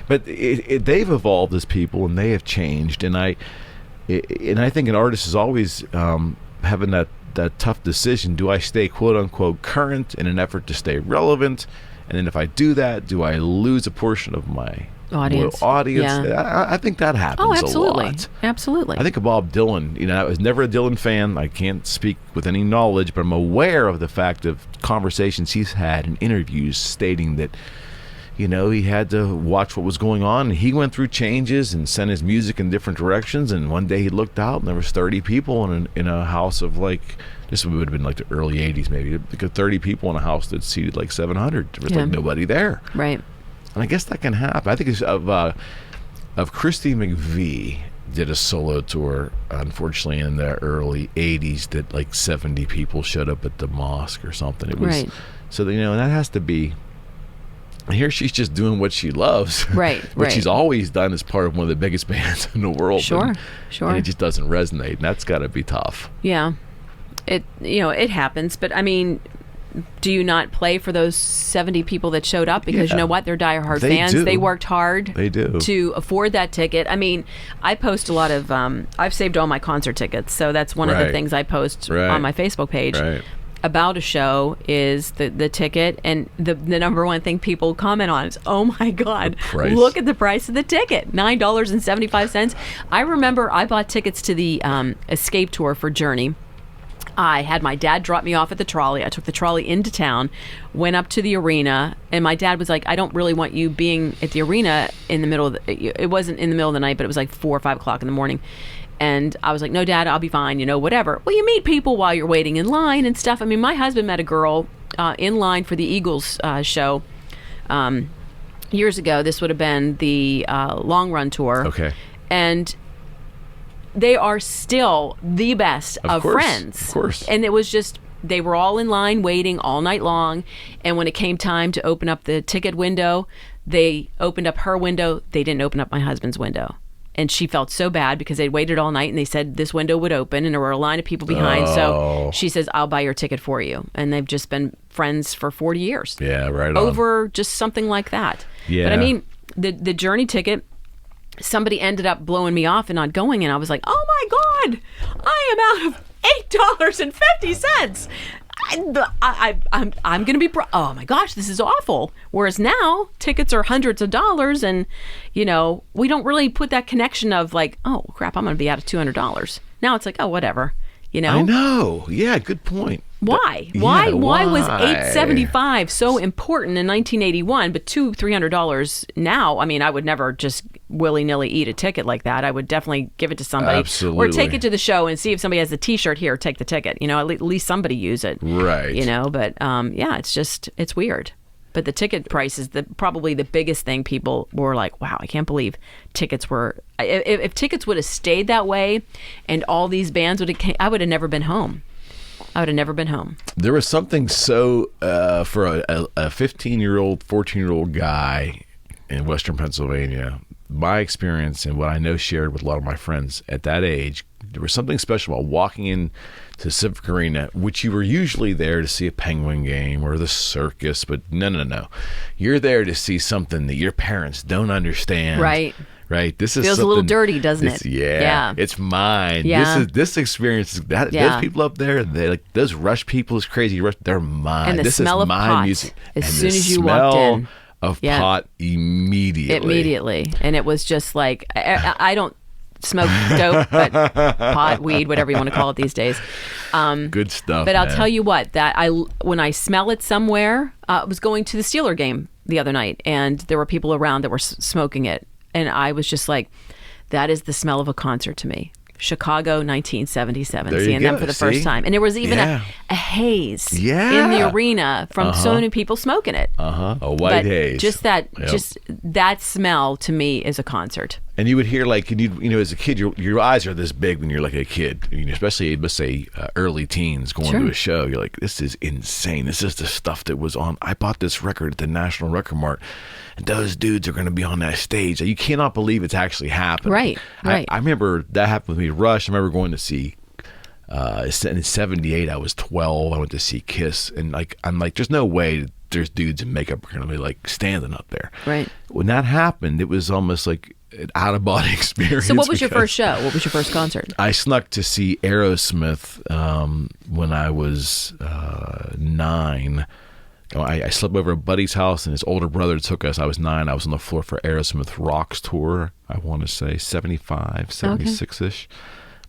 but they've evolved as people and they have changed. And I think an artist is always having that tough decision. Do I stay quote unquote current in an effort to stay relevant? And then if I do that, do I lose a portion of my audience? Yeah. I think that happens a lot. Absolutely. I think of Bob Dylan. I was never a Dylan fan. I can't speak with any knowledge, but I'm aware of the fact of conversations he's had in interviews stating that, he had to watch what was going on. And he went through changes and sent his music in different directions. And one day he looked out and there was 30 people in a house of like, this would have been like the early 80s maybe, like 30 people in a house that seated like 700. There was like nobody there. Right. And I guess that can happen. I think it's of Christy McVie did a solo tour, unfortunately, in the early 80s that like 70 people showed up at the mosque or something. It was so and that has to be. Here she's just doing what she loves, what she's always done as part of one of the biggest bands in the world. Sure. And it just doesn't resonate, and that's got to be tough. Yeah, it happens, but I mean, do you not play for those 70 people that showed up? Because you know what? They're diehard fans. Do. They worked hard to afford that ticket. I mean, I post a lot of, I've saved all my concert tickets. So that's one of the things I post on my Facebook page about a show is the ticket. And the number one thing people comment on is, oh my God, look at the price of the ticket, $9.75. I remember I bought tickets to the Escape Tour for Journey. I had my dad drop me off at the trolley. I took the trolley into town, went up to the arena, and my dad was like, I don't really want you being at the arena in the middle of it wasn't in the middle of the night, but it was like 4 or 5 o'clock in the morning. And I was like, no, Dad, I'll be fine, whatever. Well, you meet people while you're waiting in line and stuff. I mean, my husband met a girl in line for the Eagles show years ago. This would have been the long run tour. Okay. And they are still the best of friends. Of course. And it was just, they were all in line waiting all night long. And when it came time to open up the ticket window, they opened up her window. They didn't open up my husband's window. And she felt so bad because they'd waited all night and they said this window would open and there were a line of people behind. So she says, I'll buy your ticket for you. And they've just been friends for 40 years. Yeah, right on. Over just something like that. Yeah. But I mean, the Journey ticket, somebody ended up blowing me off and not going, and I was like, oh my God, I am out of $8.50. I'm going to be oh my gosh, this is awful. Whereas now tickets are hundreds of dollars, and we don't really put that connection of like, oh crap, I'm going to be out of $200. Now it's like, oh, whatever. I know. Yeah, good point. Why? Why was $8.75 so important in 1981, but $300 now? I mean, I would never just willy-nilly eat a ticket like that. I would definitely give it to somebody. Absolutely. Or take it to the show and see if somebody has the T-shirt here, take the ticket. At least somebody use it. Right. But yeah, it's weird. But the ticket price is probably the biggest thing. People were like, wow, I can't believe tickets were... If tickets would have stayed that way and all these bands would have... I would have never been home. There was something so... for a 15-year-old, 14-year-old guy in Western Pennsylvania, my experience and what I know shared with a lot of my friends at that age, there was something special about walking in to Civic Arena, which you were usually there to see a Penguin game or the circus, but no. You're there to see something that your parents don't understand. Right. This is feels a little dirty, doesn't it? Yeah. It's mine. Yeah. This experience. Those people up there, they like those Rush people, is crazy. They're mine. And the this smell is of my pot music. as and soon the as you walked in. Of pot immediately. And it was just like, I don't smoke dope, but pot, weed, whatever you want to call it these days. Good stuff. But I'll tell you what, when I smell it somewhere, I was going to the Steeler game the other night, and there were people around that were smoking it, and I was just like, that is the smell of a concert to me. Chicago 1977, seeing them for the first time. And there was even a haze in the arena from so many people smoking it. A white haze. Just that smell to me is a concert. And you would hear like, as a kid, your eyes are this big when you're like a kid, especially, let's say, early teens going to a show. You're like, this is insane. This is the stuff that was on. I bought this record at the National Record Mart, and those dudes are going to be on that stage. You cannot believe it's actually happening. Right. I remember that happened with me. Rush. I remember going to see. In '78, I was 12. I went to see Kiss, and I'm like, there's no way there's dudes in makeup are going to be like standing up there. Right. When that happened, it was almost like an out-of-body experience. So what was your first show? What was your first concert? I snuck to see Aerosmith when I was 9. I slept over at a buddy's house, and his older brother took us. I was 9. I was on the floor for Aerosmith Rocks tour, I want to say 75, 76-ish.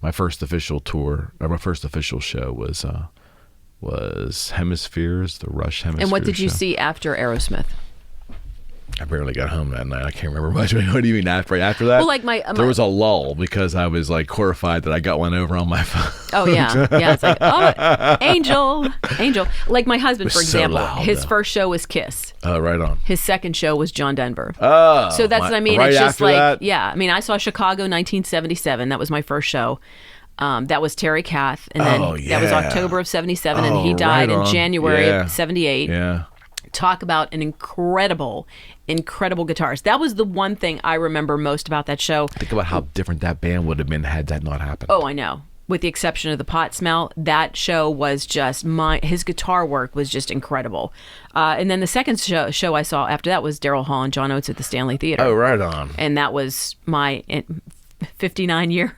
My first official tour, or my first official show was Hemispheres, the Rush Hemispheres. And what did you show. see after Aerosmith? I barely got home that night. I can't remember much. What do you mean after that? Well, like there was a lull because I was like horrified that I got one over on my phone. Oh yeah. It's like, oh, Angel. Like my husband, for example, so loud, his first show was Kiss. Right on. His second show was John Denver. Oh, so that's what I mean. Right it's just after like, that? yeah. I mean, I saw Chicago 1977. That was my first show. That was Terry Kath, and then that was October of '77, and he died in January of '78. Yeah. Talk about an incredible guitarist. That was the one thing I remember most about that show. Think about how different that band would have been had that not happened. Oh, I know. With the exception of the pot smell, that show was just his guitar work was just incredible. And then the second show I saw after that was Daryl Hall and John Oates at the Stanley Theater. Oh, right on. And that was my 59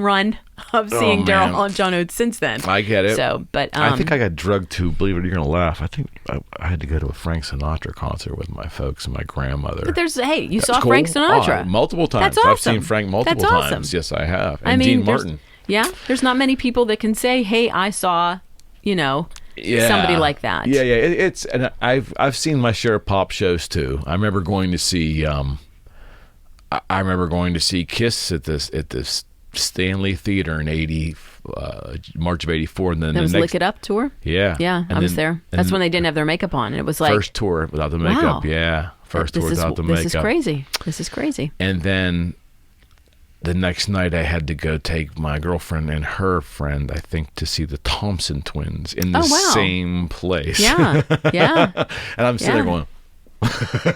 run of seeing Daryl Hall and John Oates since then. I get it. So, but I think I got drugged to, believe it, you're gonna laugh. I think I had to go to a Frank Sinatra concert with my folks and my grandmother. But you saw cool. Frank Sinatra multiple times. That's awesome. I've seen Frank multiple That's times. awesome. Yes, I have. And Dean Martin. There's not many people that can say, "Hey, I saw," somebody like that. Yeah. It's and I've seen my share of pop shows too. I remember going to see Kiss at this Stanley Theater in March of '84, and then that was the next, Lick It Up tour. Yeah, I was there. That's when they didn't have their makeup on, and it was like first tour without the makeup. Wow. Yeah, first tour without the makeup. This is crazy. And then the next night, I had to go take my girlfriend and her friend, I think, to see the Thompson Twins in the same place. Yeah. And I'm sitting there going,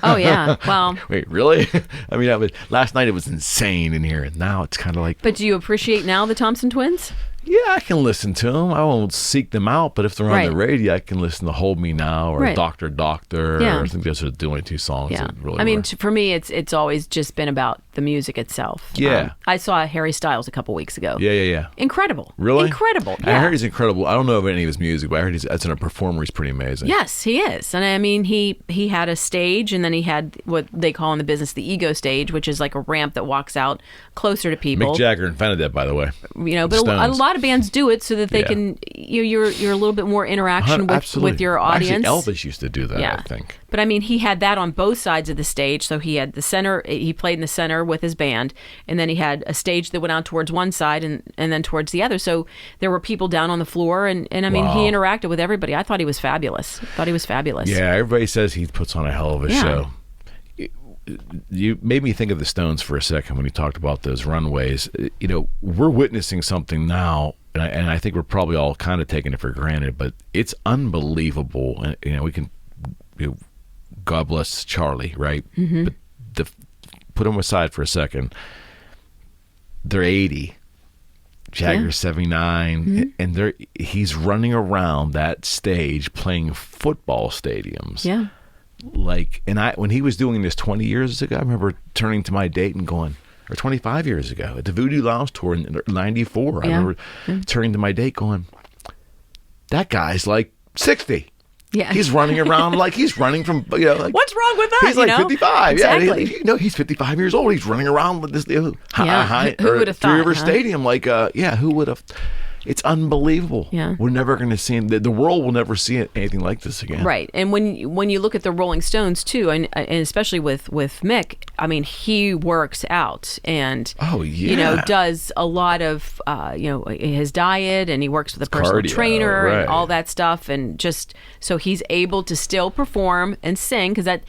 oh yeah, well. Wait, really? I mean, last night it was insane in here, and now it's kind of like. But do you appreciate now the Thompson Twins? Yeah, I can listen to them. I won't seek them out, but if they're on Right. the radio, I can listen to "Hold Me Now" or Right. "Doctor Doctor." Yeah. I think those are the only two songs. Yeah, That really I mean, were. for me, it's always just been about the music itself. Yeah. I saw Harry Styles a couple weeks ago. Yeah. Incredible. Really? Incredible. I Yeah. heard he's incredible. I don't know of any of his music, but I heard as a performer, he's pretty amazing. Yes, he is. And I mean, he had a stage, and then he had what they call in the business the ego stage, which is like a ramp that walks out closer to people. Mick Jagger invented that, by the way. You know, but a Stones. lot of bands do it so that they Yeah. can you're a little bit more interaction Absolutely. with your audience. Actually, Elvis used to do that, Yeah. I think. But I mean, he had that on both sides of the stage. So he had the center, he played in the center with his band, and then he had a stage that went out towards one side and then towards the other. So there were people down on the floor, and I mean, he Wow. interacted with everybody. I thought he was fabulous. Yeah, everybody says he puts on a hell of a Yeah. show. You made me think of the Stones for a second when you talked about those runways. You know, we're witnessing something now, and I think we're probably all kind of taking it for granted, but it's unbelievable. And, you know, we can, God bless Charlie, right? Mm-hmm. But put him aside for a second. They're 80. Jagger's 79, Mm-hmm. and he's running around that stage playing football stadiums. Yeah. Like, and when he was doing this 20 years ago, I remember turning to my date and going, or 25 years ago at the Voodoo Lounge tour in 94, I Yeah. remember turning to my date going, that guy's like 60. Yeah. He's running around like he's running from, like, What's wrong with that? he's like 55. Exactly. Yeah, he's 55 years old. He's running around with this Who would've Three thought, River huh? Stadium. Like, who would have? It's unbelievable. Yeah. We're never going to see him. The world will never see anything like this again. Right. And when you look at the Rolling Stones too, and especially with Mick, I mean, he works out and does a lot of his diet, and he works with a personal cardio, trainer right. and all that stuff, and just so he's able to still perform and sing. Because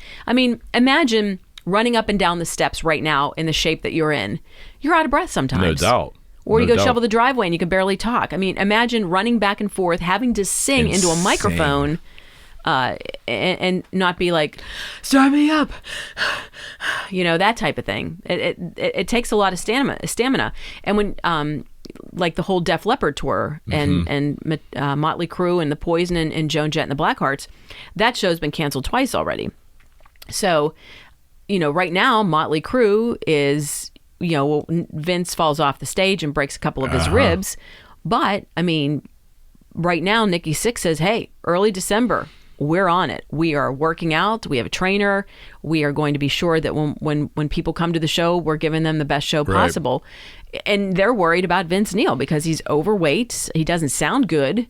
imagine running up and down the steps right now in the shape that you're in. You're out of breath sometimes. No doubt. Or you No go doubt. shovel the driveway and you can barely talk. I mean, imagine running back and forth, having to sing into a Insane. microphone, and not be like, "Start me up," that type of thing. It takes a lot of stamina. And when like the whole Def Leppard tour and Motley Crue and the Poison and Joan Jett and the Blackhearts, that show's been canceled twice already. So, right now Motley Crue is. Vince falls off the stage and breaks a couple of his ribs. But, I mean, right now, Nikki Sixx says, hey, early December, we're on it. We are working out. We have a trainer. We are going to be sure that when people come to the show, we're giving them the best show possible. And they're worried about Vince Neil because he's overweight. He doesn't sound good.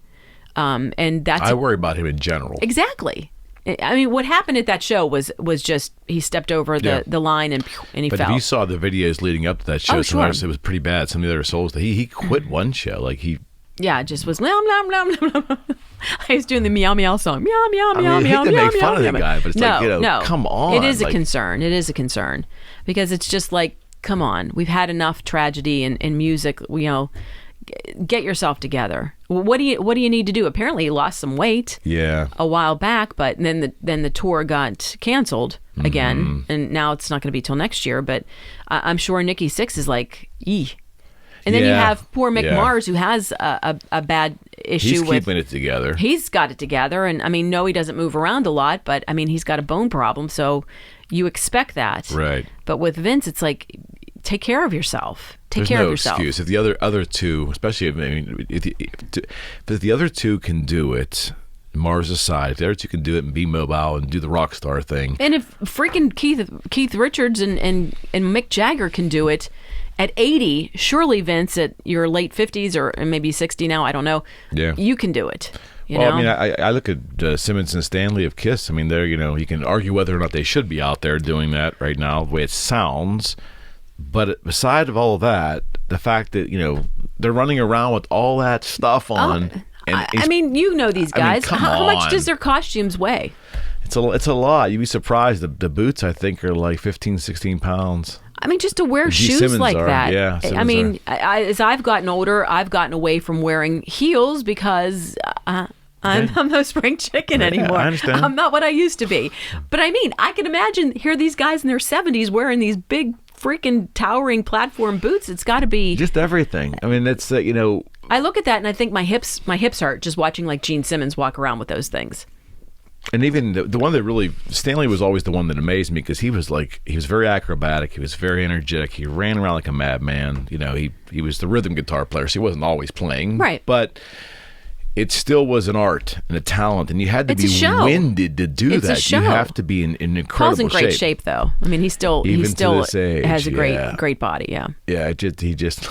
And that's... I worry about him in general. Exactly. I mean, what happened at that show was just he stepped over the line and he But fell. if you saw the videos leading up to that show, Oh, sure. it was pretty bad. Some of the other souls, he quit one show. Like he... Yeah, it just was meow meow meow meow. meow. I was doing the meow meow song. Meow meow meow I meow hate to meow make meow, fun of meow, the meow. guy, but it's like, come on. It is a like- concern. It is a concern because it's just like, come on, we've had enough tragedy in music. Get yourself together. What do you need to do? Apparently, he lost some weight. Yeah. A while back, but then the tour got canceled again, Mm-hmm. and now it's not going to be till next year. But I'm sure Nikki Sixx is like, eeh. And then you Yeah. have poor Mick Yeah. Mars, who has a bad issue He's with. keeping it together. He's got it together, and I mean, no, he doesn't move around a lot, but I mean, he's got a bone problem, so you expect that. Right. But with Vince, it's like, take care of yourself. Take There's care no of yourself. excuse. If the other two, especially if the other two can do it, Mars aside, if the other two can do it and be mobile and do the rock star thing. And if freaking Keith Richards and Mick Jagger can do it at 80, surely Vince at your late 50s or maybe 60 now, I don't know. Yeah. You can do it. You Well, know? I mean, I look at Simmons and Stanley of Kiss. I mean, they're, you can argue whether or not they should be out there doing that right now, the way it sounds. But beside of all of that, the fact that, they're running around with all that stuff on. I mean, you know these guys. come how much on. does their costumes weigh? It's a lot. You'd be surprised. The boots, I think, are like 15, 16 pounds. I mean, just to wear G. shoes Simmons like are, that. yeah, I Simmons mean, as I've gotten older, I've gotten away from wearing heels because I'm no spring chicken anymore. I understand. I'm not what I used to be. But I mean, I can imagine here these guys in their 70s wearing these big freaking towering platform boots. It's got to be Just everything. I mean, it's, I look at that and I think my hips hurt just watching like Gene Simmons walk around with those things. And even the one that really, Stanley was always the one that amazed me because he was very acrobatic. He was very energetic. He ran around like a madman. You know, he was the rhythm guitar player, so he wasn't always playing. Right. But it still was an art and a talent, and you had to be winded to do that. You have to be in incredible Paul's in great shape, though. I mean, he still has a great body. Yeah. Yeah. He just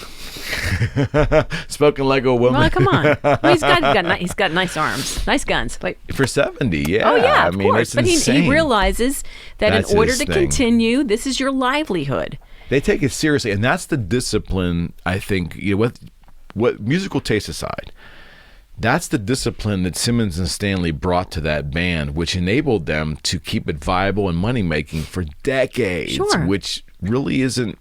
spoken like a woman. Well, come on. Well, he's got nice arms, nice guns. Like for 70, yeah. Oh yeah, of course. But he realizes that that's in order to thing. continue, this is your livelihood. They take it seriously, and that's the discipline. I think what musical taste aside. That's the discipline that Simmons and Stanley brought to that band, which enabled them to keep it viable and money-making for decades, which really isn't,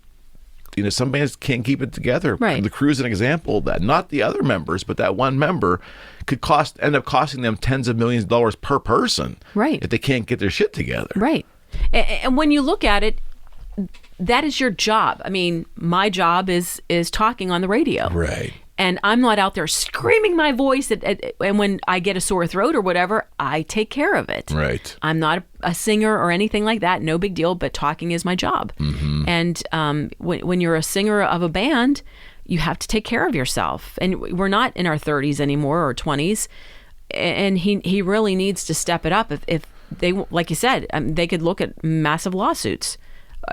some bands can't keep it together. Right. The Crew's an example of that. Not the other members, but that one member could end up costing them tens of millions of dollars per person if they can't get their shit together. Right. And when you look at it, that is your job. I mean, my job is talking on the radio. Right. And I'm not out there screaming my voice. And when I get a sore throat or whatever, I take care of it. Right. I'm not a singer or anything like that. No big deal. But talking is my job. Mm-hmm. And when you're a singer of a band, you have to take care of yourself. And we're not in our 30s anymore or 20s. And he really needs to step it up. If they, like you said, they could look at massive lawsuits.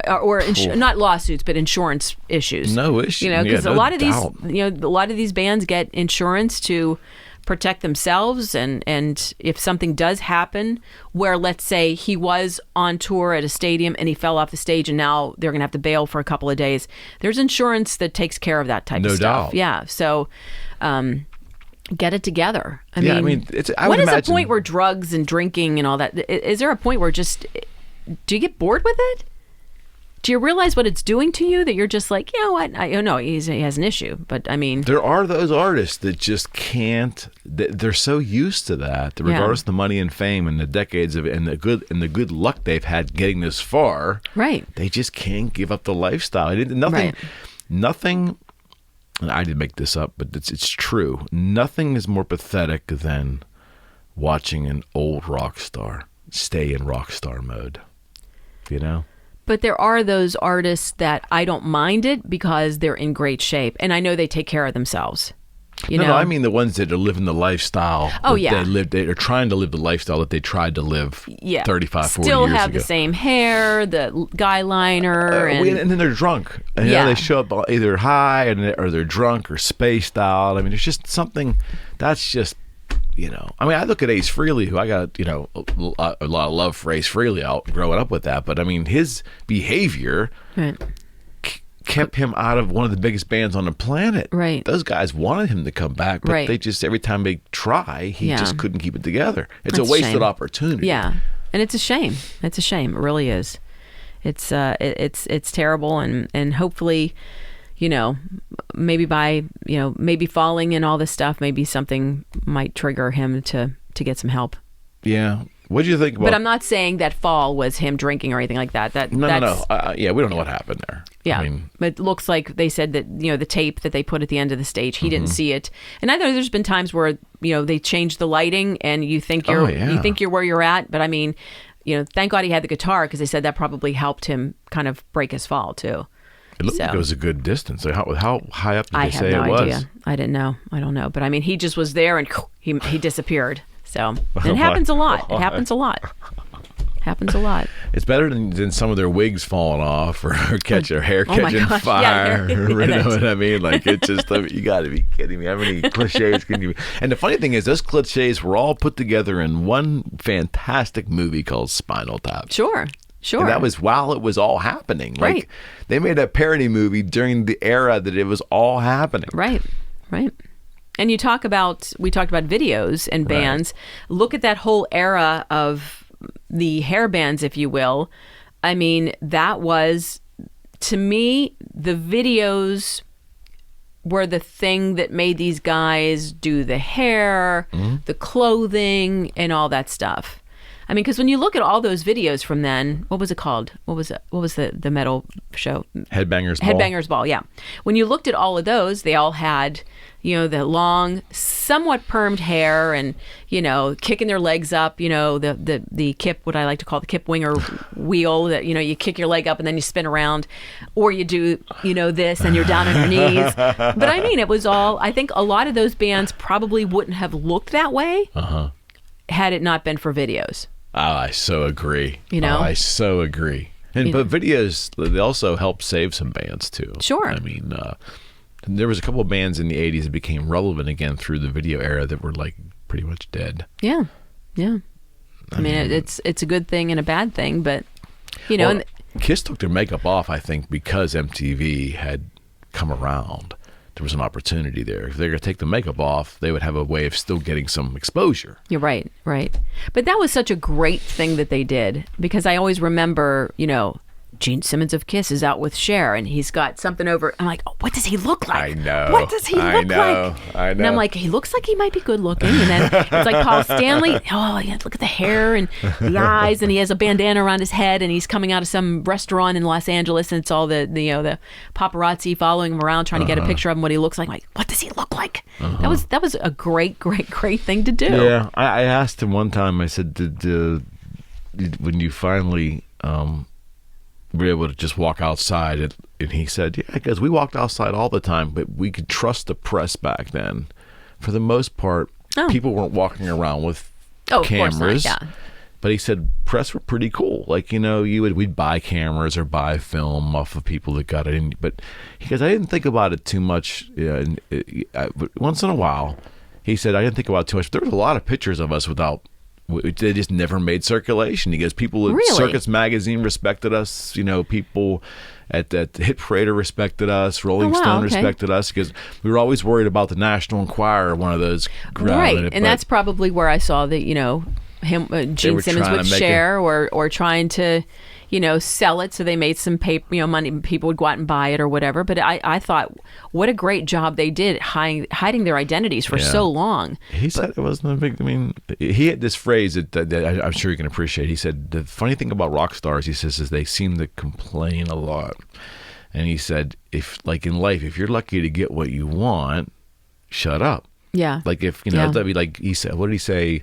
Or not lawsuits, but insurance issues. No issue. Because a lot of these bands get insurance to protect themselves, and if something does happen, where let's say he was on tour at a stadium and he fell off the stage, and now they're going to have to bail for a couple of days. There's insurance that takes care of that type of stuff. No doubt. Yeah. So. Get it together. I mean, what is the point where drugs and drinking and all that? Is there a point where do you get bored with it? Do you realize what it's doing to you that you're just like, you know what? I know he has an issue, but I mean, there are those artists that just can't. They're so used to that regardless of the money and fame and the decades of and the good luck they've had getting this far. Right. They just can't give up the lifestyle. Nothing. And I did make this up, but it's true. Nothing is more pathetic than watching an old rock star stay in rock star mode. But there are those artists that I don't mind it because they're in great shape, and I know they take care of themselves. No, I mean the ones that are living the lifestyle. Oh yeah, they're trying to live the lifestyle that they tried to live 35, 40 Still years ago. have the same hair, the guy liner, and then they're drunk. And they show up either high or they're drunk or spaced out. I mean, there's just something that's just. I mean, I look at Ace Frehley, who I got, a lot of love for Ace Frehley out growing up with that. But I mean, his behavior kept him out of one of the biggest bands on the planet. Right. Those guys wanted him to come back, but they just, every time they try, he just couldn't keep it together. It's a wasted opportunity. Yeah. And it's a shame. It's a shame. It really is. It's terrible. And hopefully, maybe falling and all this stuff, maybe something might trigger him to get some help. Yeah. What do you think about? But I'm not saying that fall was him drinking or anything like that. No. We don't know what happened there. Yeah. But it looks like they said that, the tape that they put at the end of the stage, he didn't see it. And I know there's been times where, they changed the lighting and you think you're where you're at. But I mean, thank God he had the guitar, because they said that probably helped him kind of break his fall too. It looked like it was a good distance. How high up did they say it was? I have no idea. I didn't know. I don't know. But I mean, he just was there and he disappeared. So it happens a lot. It happens a lot. Happens a lot. It's better than some of their wigs falling off or catch their hair catching fire. You know what I mean? Like, it's just, you got to be kidding me. How many cliches can you? And the funny thing is, those cliches were all put together in one fantastic movie called Spinal Tap. Sure. And that was while it was all happening. Like, they made a parody movie during the era that it was all happening. Right. And we talked about videos and bands. Look at that whole era of the hair bands, if you will. I mean, that was, to me, the videos were the thing that made these guys do the hair, the clothing, and all that stuff. I mean, because when you look at all those videos from then, what was it called? What was the metal show? Headbangers Ball, yeah. When you looked at all of those, they all had, the long, somewhat permed hair and, kicking their legs up, the kip, what I like to call the kip winger wheel that, you kick your leg up and then you spin around, or you do, this and you're down on your knees. But I mean, it was all, I think a lot of those bands probably wouldn't have looked that way had it not been for videos. Oh, I so agree. I so agree. But videos, they also help save some bands too. Sure. I mean, there was a couple of bands in the 80s that became relevant again through the video era that were like pretty much dead. Yeah. Yeah. I mean, it's a good thing and a bad thing, but and Kiss took their makeup off, I think, because MTV had come around. There was an opportunity there. If they were going to take the makeup off, they would have a way of still getting some exposure. You're right. But that was such a great thing that they did, because I always remember, Gene Simmons of Kiss is out with Cher, and he's got something over. I'm like, oh, what does he look like? I know. What does he look like? I know. And I'm like, he looks like he might be good looking. And then it's like Paul Stanley. Oh, yeah, look at the hair and the eyes, and he has a bandana around his head, and he's coming out of some restaurant in Los Angeles, and it's all the paparazzi following him around trying to get a picture of him, what he looks like. I'm like, what does he look like? That was a great thing to do. Yeah, I asked him one time. I said, did when you finally were able to just walk outside, and he said, yeah, because we walked outside all the time, but we could trust the press back then. For the most part, people weren't walking around with cameras. Of course not, yeah. But he said press were pretty cool. Like, we'd buy cameras or buy film off of people that got it. But he goes, I didn't think about it too much. But once in a while, he said, I didn't think about it too much. There was a lot of pictures of us they just never made circulation. He goes, people at Circus Magazine respected us. People at Hit Parader respected us. Rolling Stone respected us, because we were always worried about the National Enquirer, one of those. Right, and that's probably where I saw that, him, Gene Simmons with Cher, or trying to, sell it, so they made some paper, money, people would go out and buy it or whatever. But I thought, what a great job they did hiding their identities for so long. He said it wasn't a big. I mean, he had this phrase that I'm sure you can appreciate. He said the funny thing about rock stars, he says, is they seem to complain a lot. And he said, if like in life, if you're lucky to get what you want, shut up. Yeah. Like if that'd be like he said. What did he say?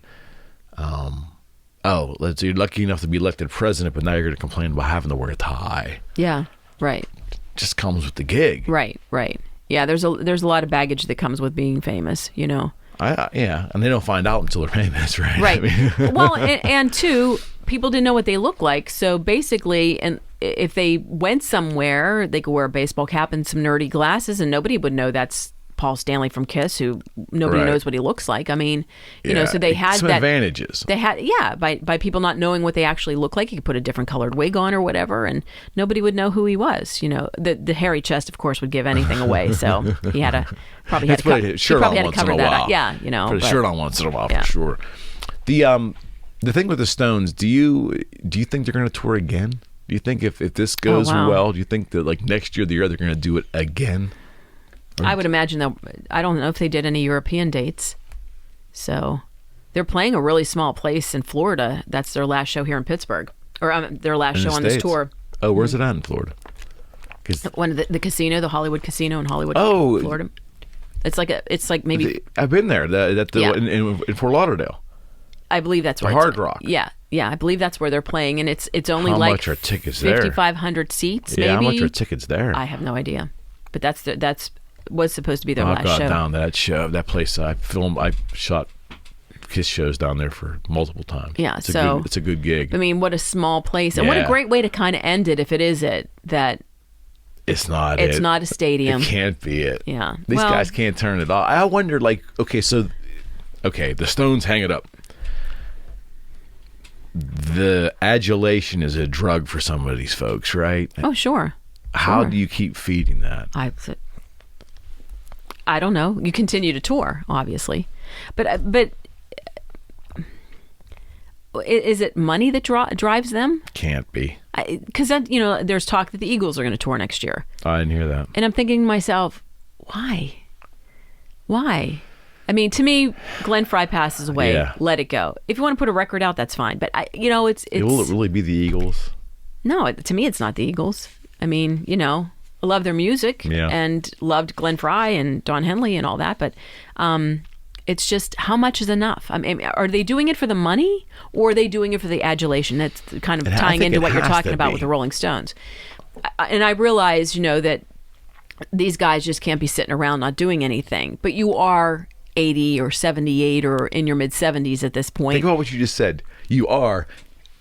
You're lucky enough to be elected president, but now you're going to complain about having to wear a tie. Yeah, right. Just comes with the gig. Right. Yeah, there's a lot of baggage that comes with being famous, and they don't find out until they're famous, right? Right. I mean, well, and two, people didn't know what they looked like, so basically, and if they went somewhere, they could wear a baseball cap and some nerdy glasses, and nobody would know that's Paul Stanley from Kiss, who nobody knows what he looks like. I mean, so they had some advantages. They had, by people not knowing what they actually look like. You could put a different colored wig on or whatever, and nobody would know who he was. The hairy chest, of course, would give anything away. So he had to cover that up. Yeah, put a shirt on once in a while for sure. The thing with the Stones, do you think they're going to tour again? Do you think if this goes well, do you think that like next year, the year they're going to do it again? I would imagine that. I don't know if they did any European dates. So they're playing a really small place in Florida. That's their last show here in Pittsburgh, or their last show on this tour. Oh, where's it at in Florida? One of the casino, the Hollywood Casino in Hollywood, Florida. It's like maybe. I've been there. In Fort Lauderdale. I believe that's where Hard Rock. Yeah, I believe that's where they're playing, and it's only how like much are tickets there? 5,500 seats. Yeah, maybe. how much are tickets there? I have no idea, but that's was supposed to be their last show. I've gone down that show, that place. I shot Kiss shows down there for multiple times. Yeah, it's a good gig. I mean, what a small place, and what a great way to kind of end it if it is it that. It's not a stadium. It can't be it. Yeah, these guys can't turn it off. I wonder, the Stones hang it up. The adulation is a drug for some of these folks, right? Oh, sure. How do you keep feeding that? I don't know. You continue to tour, obviously, but is it money that drives them? Can't be. Because there's talk that the Eagles are going to tour next year. I didn't hear that. And I'm thinking to myself, why? I mean, to me, Glenn Frey passes away. Yeah. Let it go. If you want to put a record out, that's fine. But will it really be the Eagles? No, to me, it's not the Eagles. I mean, I love their music and loved Glenn Frey and Don Henley and all that. But it's just, how much is enough? I mean, are they doing it for the money, or are they doing it for the adulation? That's kind of tying into what you're talking about with the Rolling Stones. And I realize, that these guys just can't be sitting around not doing anything. But you are 80 or 78 or in your mid-70s at this point. Think about what you just said. You are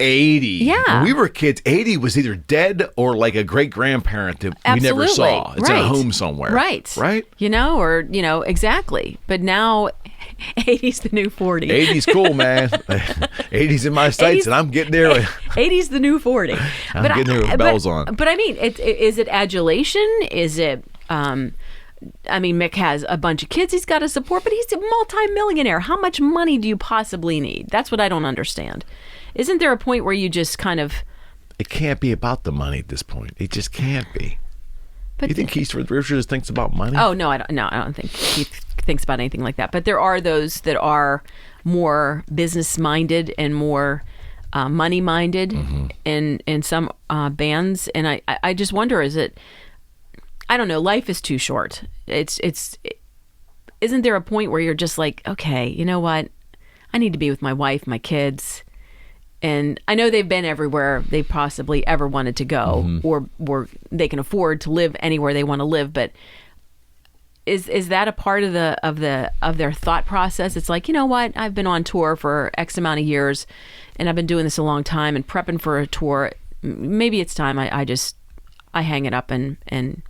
80. Yeah. When we were kids, 80 was either dead or like a great-grandparent that we never saw. It's in a home somewhere. Right. Right? Exactly. But now, 80's the new 40. 80's cool, man. 80's in my sights, and I'm getting there. 80's the new 40. I'm getting there with bells on. But I mean, is it adulation? Is it... Mick has a bunch of kids he's got to support, but he's a multi-millionaire. How much money do you possibly need? That's what I don't understand. Isn't there a point where you just kind of... It can't be about the money at this point. It just can't be. But you think Keith Richards thinks about money? Oh, no, I don't think Keith thinks about anything like that. But there are those that are more business-minded and more money-minded in some bands. And I just wonder, is it... I don't know. Life is too short. Isn't there a point where you're just like, okay, you know what? I need to be with my wife, my kids. And I know they've been everywhere they possibly ever wanted to go, or they can afford to live anywhere they want to live. But is that a part of their thought process? It's like, you know what? I've been on tour for X amount of years, and I've been doing this a long time and prepping for a tour. Maybe it's time I hang it up and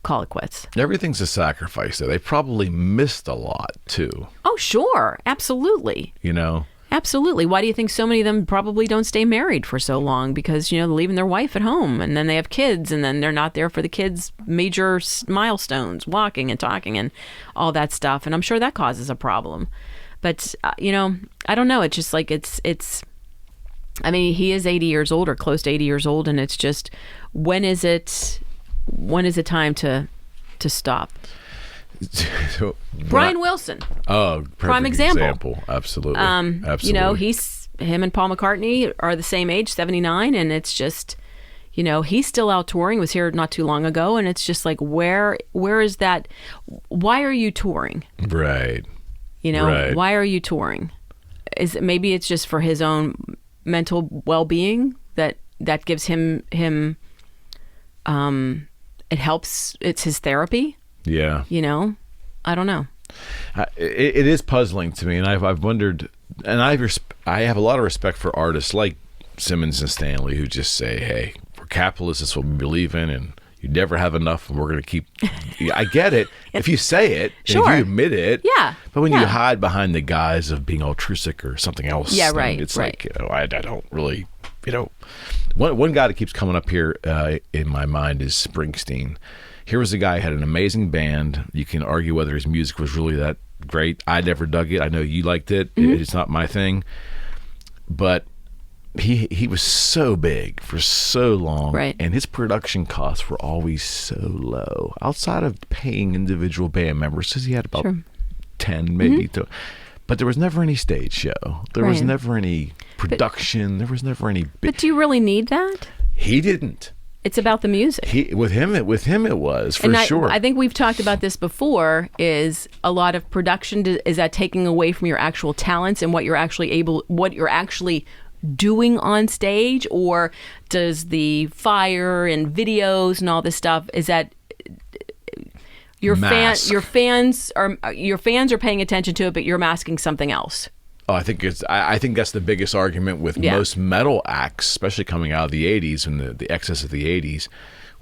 call it quits. Everything's a sacrifice. They probably missed a lot too. Oh, sure. Absolutely. Absolutely. Why do you think so many of them probably don't stay married for so long? Because, they're leaving their wife at home, and then they have kids, and then they're not there for the kids' major milestones, walking and talking and all that stuff. And I'm sure that causes a problem. But, I don't know. It's just like he is 80 years old or close to 80 years old. And it's just, when is it time to stop? So, Brian Wilson. Oh, prime example. Absolutely. Absolutely. Him and Paul McCartney are the same age, 79, and it's just, he's still out touring. Was here not too long ago, and it's just like, where is that? Why are you touring? Right. Right. Why are you touring? Maybe it's just for his own mental well-being that gives him it helps. It's his therapy. Yeah. I don't know. It is puzzling to me, and I've wondered, and I have a lot of respect for artists like Simmons and Stanley who just say, hey, we're capitalists, that's what we believe in, and you never have enough, and we're going to keep... I get it. If you say it, sure. If you admit it. Yeah. But when you hide behind the guise of being altruistic or something else, it's right. like, I don't really... One guy that keeps coming up here in my mind is Springsteen. Here was a guy who had an amazing band. You can argue whether his music was really that great. I never dug it. I know you liked it. It's not my thing. But he was so big for so long, right. And his production costs were always so low. Outside of paying individual band members, because he had about 10 maybe. But there was never any stage show. There was never any production. There was never any... But do you really need that? He didn't. It's about the music. With him it was for sure. I think we've talked about this before. Is a lot of production is that taking away from your actual talents and what you're actually doing on stage, or does the fire and videos and all this stuff, is that your fans are paying attention to it, but you're masking something else? Oh, I think that's the biggest argument with most metal acts, especially coming out of the 80s and the excess of the 80s,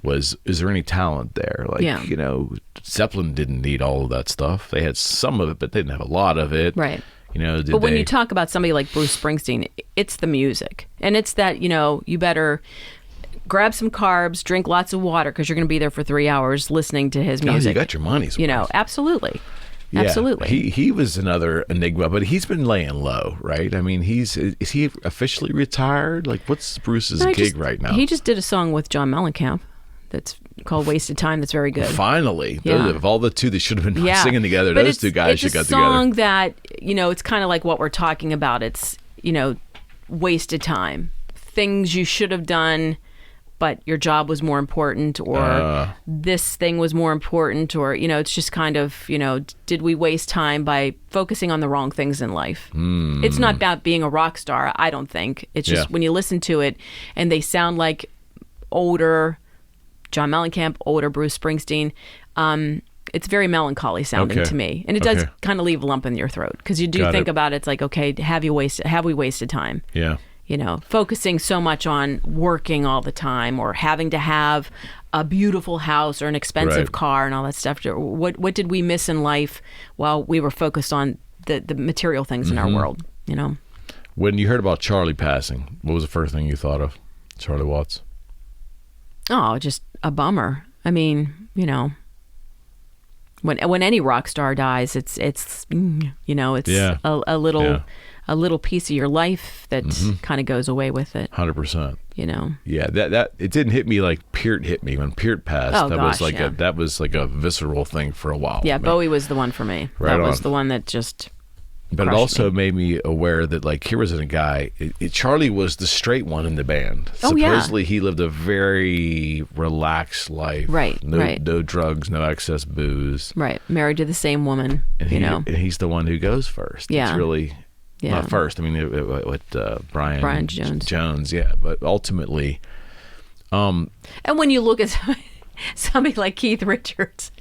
was, is there any talent there? Zeppelin didn't need all of that stuff. They had some of it, but they didn't have a lot of it. Right. But when you talk about somebody like Bruce Springsteen, it's the music. And it's that, you better grab some carbs, drink lots of water, because you're going to be there for 3 hours listening to his music. You got your money's worth. Absolutely. Yeah, absolutely. He was another enigma, but he's been laying low, right? I mean, is he officially retired? Like, what's Bruce's gig right now? He just did a song with John Mellencamp. called "Wasted Time" that's very good. Finally, Yeah. of all the two that should have been singing together, But those two guys should got together. It's a song that, it's kind of like what we're talking about. It's, wasted time. Things you should have done, but your job was more important, or this thing was more important, or, it's just kind of, did we waste time by focusing on the wrong things in life? It's not about being a rock star, I don't think. It's just when you listen to it and they sound like older John Mellencamp, older Bruce Springsteen, it's very melancholy sounding to me. And it does kind of leave a lump in your throat, because you do think about it. It's like, okay, have we wasted time? Yeah. Focusing so much on working all the time, or having to have a beautiful house or an expensive car and all that stuff. What did we miss in life while we were focused on the material things in our world, When you heard about Charlie passing, what was the first thing you thought of? Charlie Watts? Oh, just a bummer. I mean, when any rock star dies, it's a little piece of your life that kind of goes away with it. 100%. Yeah, that it didn't hit me like Peart hit me when Peart passed. Oh, that was like a visceral thing for a while. Yeah, Bowie was the one for me. Right that was on. the one that just. But it also made me aware that, like, here was a guy. Charlie was the straight one in the band. Oh, yeah. Supposedly, he lived a very relaxed life. Right. No drugs, no excess booze. Right. Married to the same woman. And and he's the one who goes first. Yeah. It's really not first. I mean, Brian Jones. Jones, yeah. But ultimately, and when you look at somebody like Keith Richards,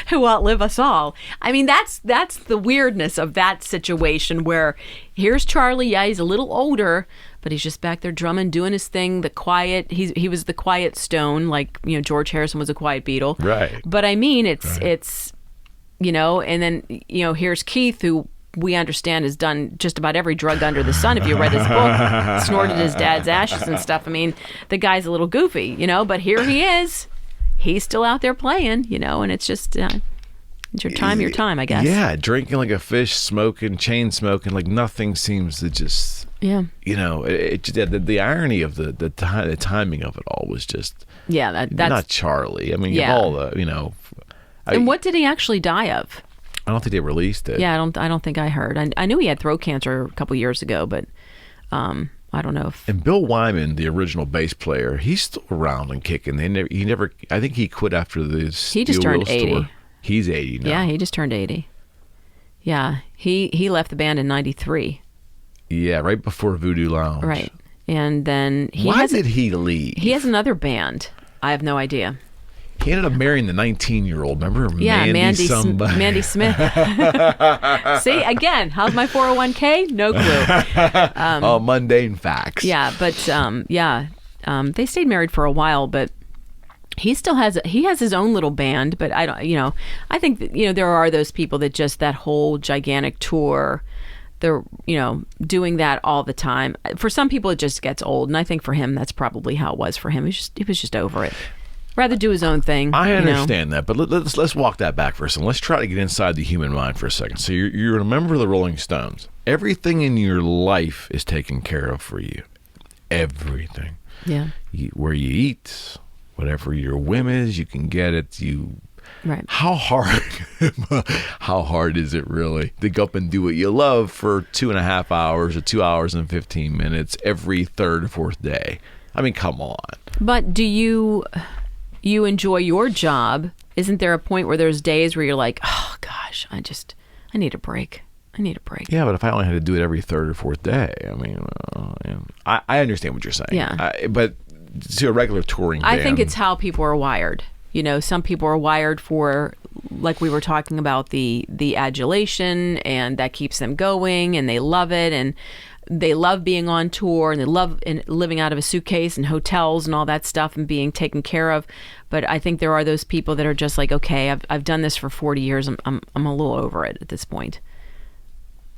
who outlive us all. I mean, that's the weirdness of that situation, where here's Charlie. Yeah, he's a little older, but he's just back there drumming, doing his thing. The quiet. He was the quiet Stone, like George Harrison was a quiet Beatle. Right. But I mean, it's and then here's Keith, who we understand has done just about every drug under the sun. If you read this book, snorted his dad's ashes and stuff. I mean, the guy's a little goofy, but here he is. He's still out there playing, and it's just it's your time, I guess. Yeah, drinking like a fish, smoking, chain smoking, like nothing seems to just. Yeah. The irony of the timing of it all was just. Yeah, that's not Charlie. I mean, all the And what did he actually die of? I don't think they released it. Yeah, I don't think I heard. I knew he had throat cancer a couple years ago, but. I don't know if. And Bill Wyman, the original bass player, he's still around and kicking. He never. I think he quit after this. He just turned 80. Tour. He's 80 now. Yeah, he just turned 80. Yeah, he left the band in '93. Yeah, right before Voodoo Lounge. Right, and then Why did he leave? He has another band. I have no idea. He ended up marrying the 19-year-old. Remember? Yeah, Mandy somebody. Smith. See, again, how's my 401k? No clue. Mundane facts. Yeah, but they stayed married for a while, but he still has his own little band. But I don't, I think that, there are those people that just that whole gigantic tour. They're, doing that all the time. For some people, it just gets old, and I think for him, that's probably how it was for him. He was just over it. Rather do his own thing. I understand that, but let's walk that back for a second. Let's try to get inside the human mind for a second. So you're a member of the Rolling Stones. Everything in your life is taken care of for you. Everything. Yeah. Where you eat, whatever your whim is, you can get it. Right. How hard is it really to go up and do what you love for 2.5 hours or 2 hours and 15 minutes every third or fourth day? I mean, come on. But do you enjoy your job? Isn't there a point where there's days where you're like, oh gosh, I need a break. Yeah, but if I only had to do it every third or fourth day, I mean, I understand what you're saying. Yeah. But to a regular touring band, I think it's how people are wired. Some people are wired for, like we were talking about, the adulation, and that keeps them going, and they love it, and they love being on tour, and they love living out of a suitcase and hotels and all that stuff and being taken care of. But I think there are those people that are just like, okay, I've done this for 40 years. I'm a little over it at this point.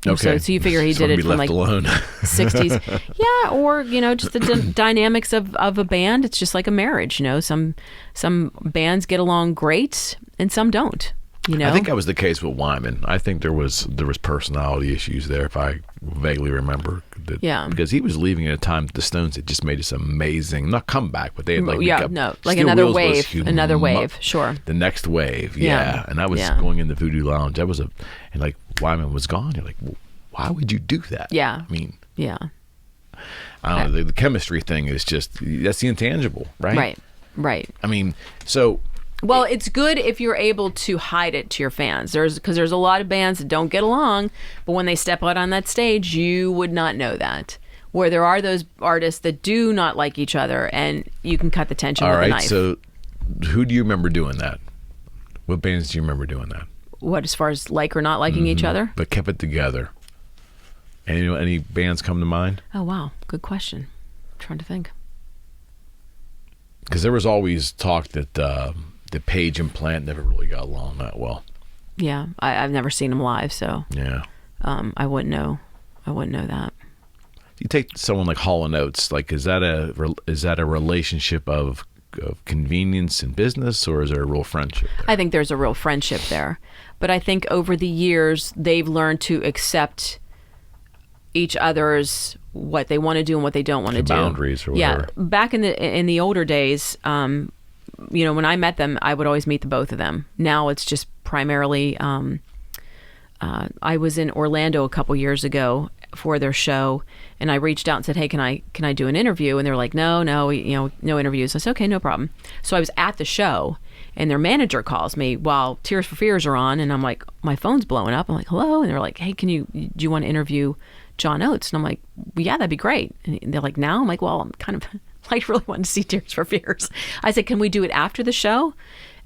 Okay. So you figure he did it from like alone. 60s. Yeah, or just the dynamics of a band. It's just like a marriage. Some bands get along great and some don't. I think that was the case with Wyman. I think there was personality issues there, if I vaguely remember. Yeah. Because he was leaving at a time that the Stones had just made this amazing, not comeback, but they had like Steel another Wheels was wave, another wave, sure. The next wave, yeah. And I was going in the Voodoo Lounge. That was and like Wyman was gone. You're like, well, why would you do that? Yeah. I mean, yeah. I don't know. The chemistry thing is just, that's the intangible, right? Right. I mean, so. Well, it's good if you're able to hide it to your fans. Because there's a lot of bands that don't get along, but when they step out on that stage, you would not know that. Where there are those artists that do not like each other, and you can cut the tension with a knife. So who do you remember doing that? What bands do you remember doing that? What, as far as like or not liking each other? But kept it together. Any bands come to mind? Oh, wow. Good question. I'm trying to think. Because there was always talk that the Page and Plant never really got along that well. Yeah, I've never seen them live, so yeah, I wouldn't know. I wouldn't know that. You take someone like Hall & Oates. Like, is that a relationship of convenience and business, or is there a real friendship there? I think there's a real friendship there, but I think over the years they've learned to accept each other's what they want to do and what they don't want to do. Boundaries or whatever. Yeah, back in the older days, when I met them, I would always meet the both of them. Now it's just primarily. I was in Orlando a couple years ago for their show, and I reached out and said, "Hey, can I do an interview?" And they were like, "No, no interviews." I said, "Okay, no problem." So I was at the show, and their manager calls me while Tears for Fears are on, and I'm like, my phone's blowing up. I'm like, "Hello," and they're like, "Hey, do you want to interview John Oates?" And I'm like, well, "Yeah, that'd be great." And they're like, "Now?" I'm like, "Well, I'm kind of like really wanting to see Tears for Fears." I said, "Can we do it after the show?"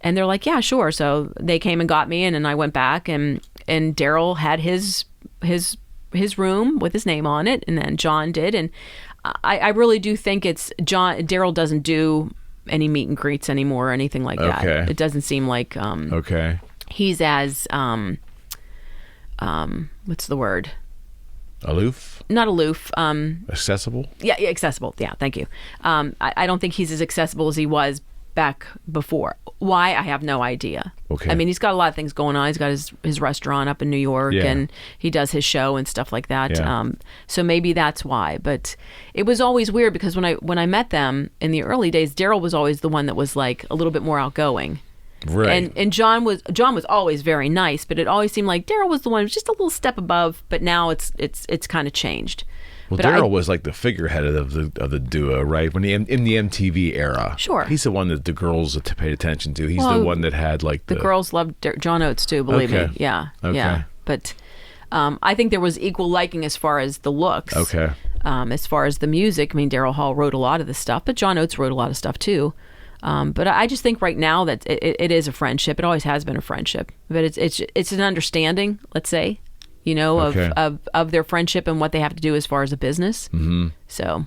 And they're like, "Yeah, sure." So they came and got me in, and I went back, and Darrell had his room with his name on it, and then John did, and I really do think it's Darrell doesn't do any meet and greets anymore or anything like that. Okay. It doesn't seem like okay. He's as what's the word? Aloof? Not aloof. Accessible? Yeah, accessible. Yeah, thank you. I don't think he's as accessible as he was back before. Why? I have no idea. Okay. I mean, he's got a lot of things going on. He's got his restaurant up in New York, and he does his show and stuff like that. Yeah. So maybe that's why. But it was always weird because when I met them in the early days, Darrell was always the one that was like a little bit more outgoing. Right. And John was always very nice, but it always seemed like Darrell was the one who was just a little step above. But now it's kind of changed. Well, but Darrell was like the figurehead of the duo, right? When in the MTV era, sure, he's the one that the girls paid attention to. He's the one that had like the girls loved John Oates too. Believe me, yeah, okay. Yeah. But I think there was equal liking as far as the looks. Okay. As far as the music, I mean, Daryl Hall wrote a lot of the stuff, but John Oates wrote a lot of stuff too. But I just think right now that it is a friendship. It always has been a friendship, but it's an understanding. Let's say. Of their friendship and what they have to do as far as a business. Mm-hmm. So,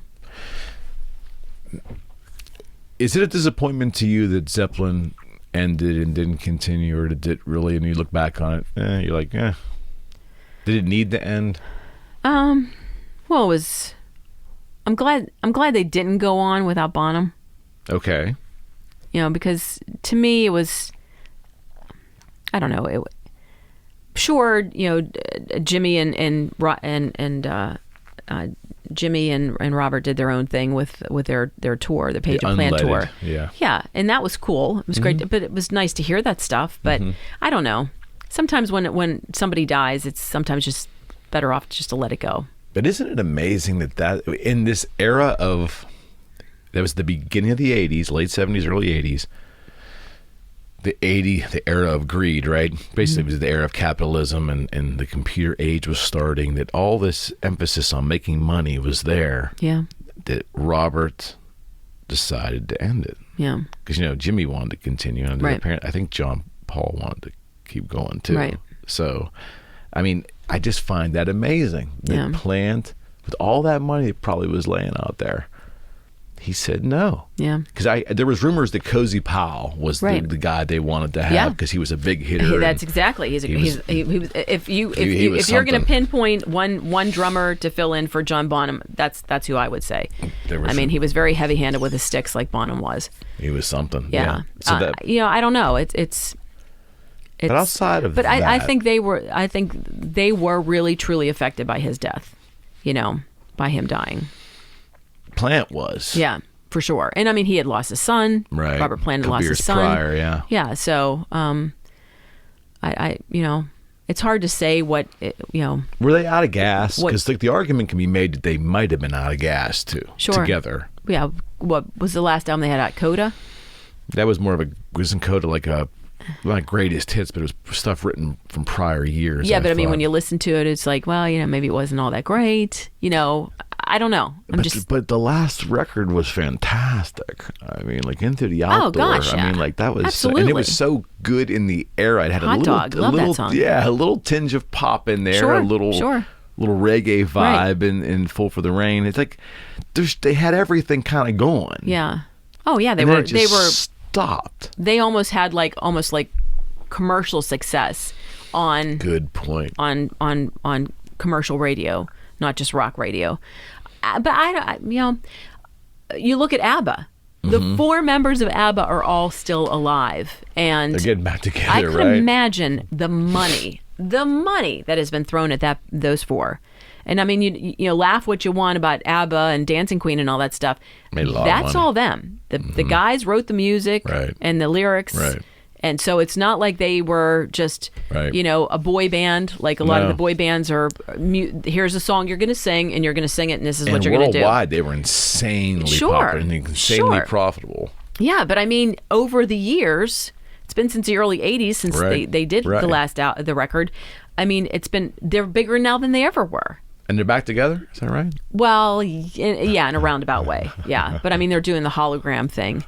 is it a disappointment to you that Zeppelin ended and didn't continue, or did it really? And you look back on it, you're like, did it need to end? Well, it was. I'm glad they didn't go on without Bonham. Okay. Because to me it was. I don't know. Sure, Jimmy and Jimmy and Robert did their own thing with their tour, the Page and Plant tour. Yeah, and that was cool. It was great, but it was nice to hear that stuff. But I don't know. Sometimes when somebody dies, it's sometimes just better off just to let it go. But isn't it amazing that in this era that was the beginning of the 80s, late 70s, early 80s. The era of greed, right? Basically, it was the era of capitalism, and the computer age was starting. That all this emphasis on making money was there. Yeah. That Robert decided to end it. Yeah. Because Jimmy wanted to continue, and right. I think John Paul wanted to keep going too. Right. So, I mean, I just find that amazing. The Plant, with all that money that probably was laying out there. He said no. Yeah. Because there was rumors that Cozy Powell was the guy they wanted to have because he was a big hitter. That's exactly. He was. If you're going to pinpoint one drummer to fill in for John Bonham, that's who I would say. I mean, he was very heavy-handed with his sticks like Bonham was. He was something. Yeah. So I don't know. It's. But outside of that, I think they were really truly affected by his death. by him dying. Plant was. Yeah, for sure. And I mean, he had lost his son. Right. Robert Plant had Couple lost years his son. prior, yeah. Yeah. So, I it's hard to say what, Were they out of gas? What- Because like the argument can be made that they might have been out of gas too. Sure. Together. Yeah. What was the last album they had at Coda? That was more of wasn't Coda like a, not greatest hits, but it was stuff written from prior years. Yeah, but I mean, thought. when you listen to it, it's like, well, maybe it wasn't all that great. I don't know. But the last record was fantastic. I mean, like Into the Oh, Outdoor. gosh, yeah. I mean, like that was, Absolutely. and it was so good in the era. It had Hot a little, Dog, love that song. Yeah, a little tinge of pop in there, Sure, a little reggae vibe, Right. in Full for the Rain. It's like they had everything kind of going. Yeah. Oh yeah, And then it just stopped. They almost had almost like commercial success on Good point. on commercial radio, not just rock radio. But you look at ABBA. The 4 members of ABBA are all still alive, and They're getting back together, I could right? imagine the money that has been thrown at those 4. And I mean, you laugh what you want about ABBA and Dancing Queen and all that stuff. Made a lot of That's money. all them. The guys wrote the music Right. and the lyrics. Right. And so it's not like they were just, Right. a boy band. Like a lot of No. the boy bands are, here's a song you're going to sing, and you're going to sing it, and this is And what you're going to do. worldwide, they were insanely Sure, popular and insanely sure. profitable. Yeah, but I mean, over the years, it's been since the early 80s since Right. they did Right. the last the record. I mean, they're bigger now than they ever were. And they're back together? Is that right? Well, in a roundabout way. Yeah. But I mean, they're doing the hologram thing.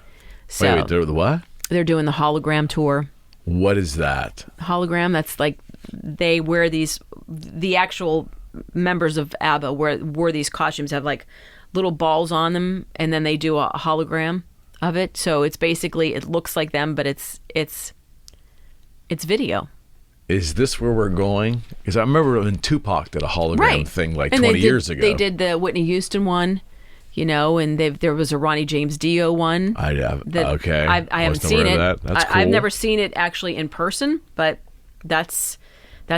So Wait, they're the what? they're doing the hologram tour. What is that? Hologram, that's like they wear the actual members of ABBA wore these costumes, have like little balls on them, and then they do a hologram of it. So it's basically, it looks like them, but it's video. Is this where we're going? Because I remember when Tupac did a hologram thing like And 20 years ago. They did the Whitney Houston one, and there was a Ronnie James Dio one. I have. that Okay. I haven't wasn't seen aware it. of that. That's cool. I've never seen it actually in person, but that's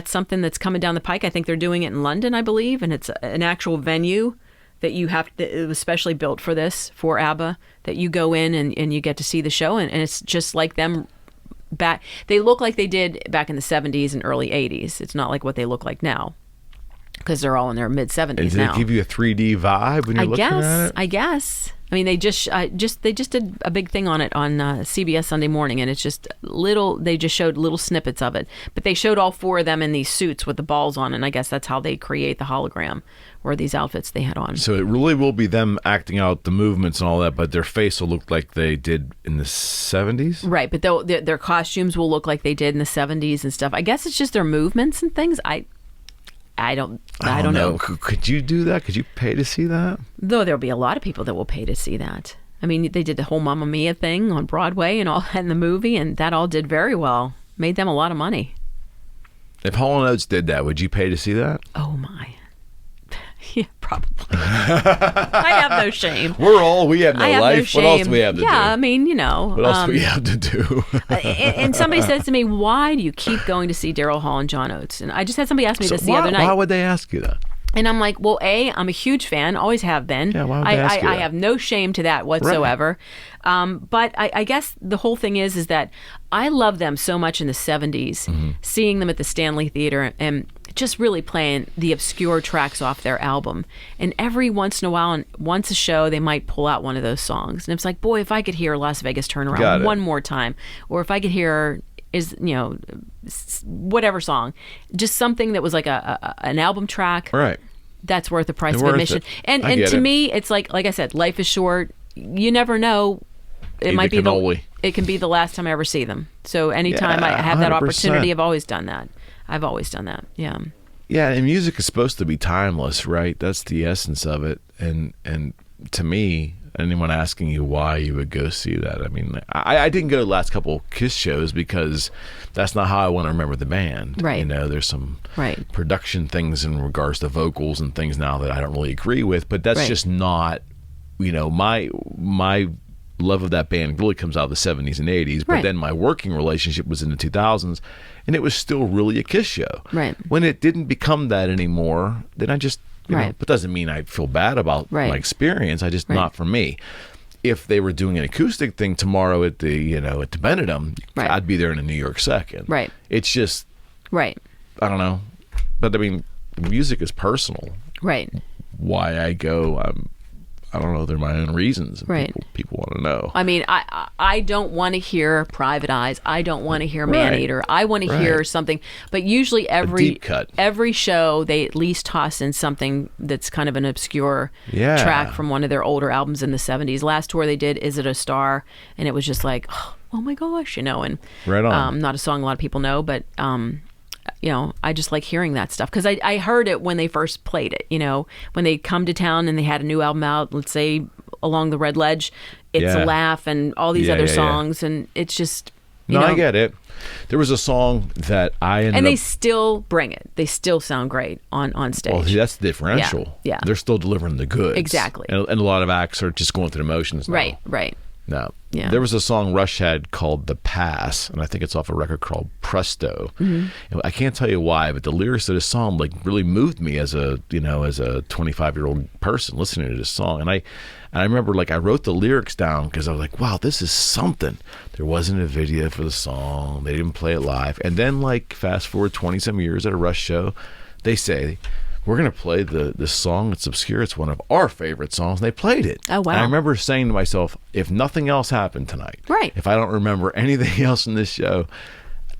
something that's coming down the pike. I think they're doing it in London, I believe, and it's an actual venue that it was specially built for ABBA, that you go in and you get to see the show, and it's just like them back. They look like they did back in the 70s and early 80s. It's not like what they look like now, because they're all in their mid 70s Does now. it give you a 3D vibe when you're looking at it? I guess. I mean, they just did a big thing on it on CBS Sunday Morning, and it's just they just showed little snippets of it. But they showed all 4 of them in these suits with the balls on, and I guess that's how they create the hologram, or these outfits they had on. So it really will be them acting out the movements and all that, but their face will look like they did in the 70s? Right, but their costumes will look like they did in the 70s and stuff. I guess it's just their movements and things. I don't know. Could you do that? Could you pay to see that? Though there'll be a lot of people that will pay to see that. I mean, they did the whole Mamma Mia thing on Broadway and all that in the movie, and that all did very well. Made them a lot of money. If Hall & Oates did that, would you pay to see that? Oh my. Yeah, probably. I have no shame. We have no I have life. no shame. What else do we have to do? Yeah, I mean, What else do we have to do? and somebody says to me, why do you keep going to see Daryl Hall and John Oates? And I just had somebody ask me this the other night. Why would they ask you that? And I'm like, well, I'm a huge fan, always have been. Yeah, why would they ask you I that? have no shame to that whatsoever. But I guess the whole thing is that I love them so much in the 70s, seeing them at the Stanley Theater and just really playing the obscure tracks off their album. And every once in a while, and once a show, they might pull out one of those songs. And it's like, boy, if I could hear Las Vegas Turnaround one more time, or if I could hear whatever song, just something that was like an album track. Right. That's worth the price of Worth admission. it. And I get to it. me, it's like I said, life is short. You never know. It might be it can be the last time I ever see them. So anytime Yeah, I have that 100%. opportunity, I've always done that. Yeah. Yeah, and music is supposed to be timeless, right? That's the essence of it. And to me, anyone asking you why you would go see that, I mean, I didn't go to the last couple Kiss shows because that's not how I want to remember the band. Right. There's some Right. production things in regards to vocals and things now that I don't really agree with, but that's Right. just not, my love of that band really comes out of the 70s and 80s, but Right. then my working relationship was in the 2000s, and it was still really a Kiss show. Right. When it didn't become that anymore, then I just, you know, Right. but doesn't mean I feel bad about Right. my experience. I just, Right. not for me. If they were doing an acoustic thing tomorrow at the, you know, at the Benedum, Right. I'd be there in a New York second. Right. It's just, Right. I don't know. But I mean, music is personal. Right. Why I go, I don't know. They're my own reasons. And Right. People want to know. I mean, I don't want to hear Private Eyes. I don't want to hear Right. Maneater. I want to hear Right. something. But usually deep cut. every show, they at least toss in something that's kind of an obscure Yeah. track from one of their older albums in the 70s. Last tour they did, Is It a Star? And it was just like, oh my gosh, you know. And Right on. not a song a lot of people know, but you know, I just like hearing that stuff because I heard it when they first played it. You know, when they come to town and they had a new album out, let's say Along the Red Ledge, It's Yeah. a Laugh, and all these Yeah, other yeah, yeah. songs, and it's just you No, know, I get it. There was a song that I ended and they up. still bring it. They still sound great on stage. Well, that's the differential. Yeah. They're still delivering the goods. Exactly. And a lot of acts are just going through the motions now. Right. No. Yeah. There was a song Rush had called The Pass, and I think it's off a record called Presto. Mm-hmm. And I can't tell you why, but the lyrics of this song like really moved me as a 25-year-old person listening to this song. And I remember like I wrote the lyrics down because I was like, wow, this is something. There wasn't a video for the song. They didn't play it live. And then like fast forward 20 some years at a Rush show, they say, we're going to play this song that's obscure. It's one of our favorite songs. And they played it. Oh, wow. And I remember saying to myself, if nothing else happened tonight, Right. if I don't remember anything else in this show,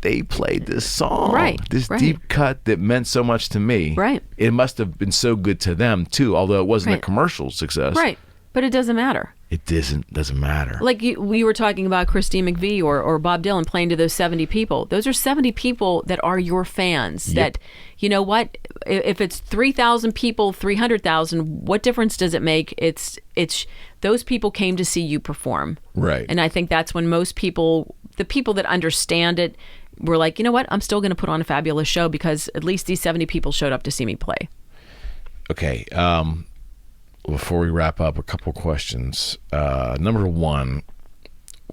they played this song. Right, This right. deep cut that meant so much to me. Right. It must have been so good to them, too, although it wasn't a Right. commercial success. Right. But it doesn't matter. It doesn't matter. Like we were talking about Christine McVie or Bob Dylan playing to those 70 people. Those are 70 people that are your fans. Yep. That, you know what? If it's 3,000 people, 300,000, what difference does it make? It's those people came to see you perform. Right. And I think that's when most people, the people that understand it, were like, you know what? I'm still going to put on a fabulous show because at least these 70 people showed up to see me play. Okay. Before we wrap up, a couple questions. Number one,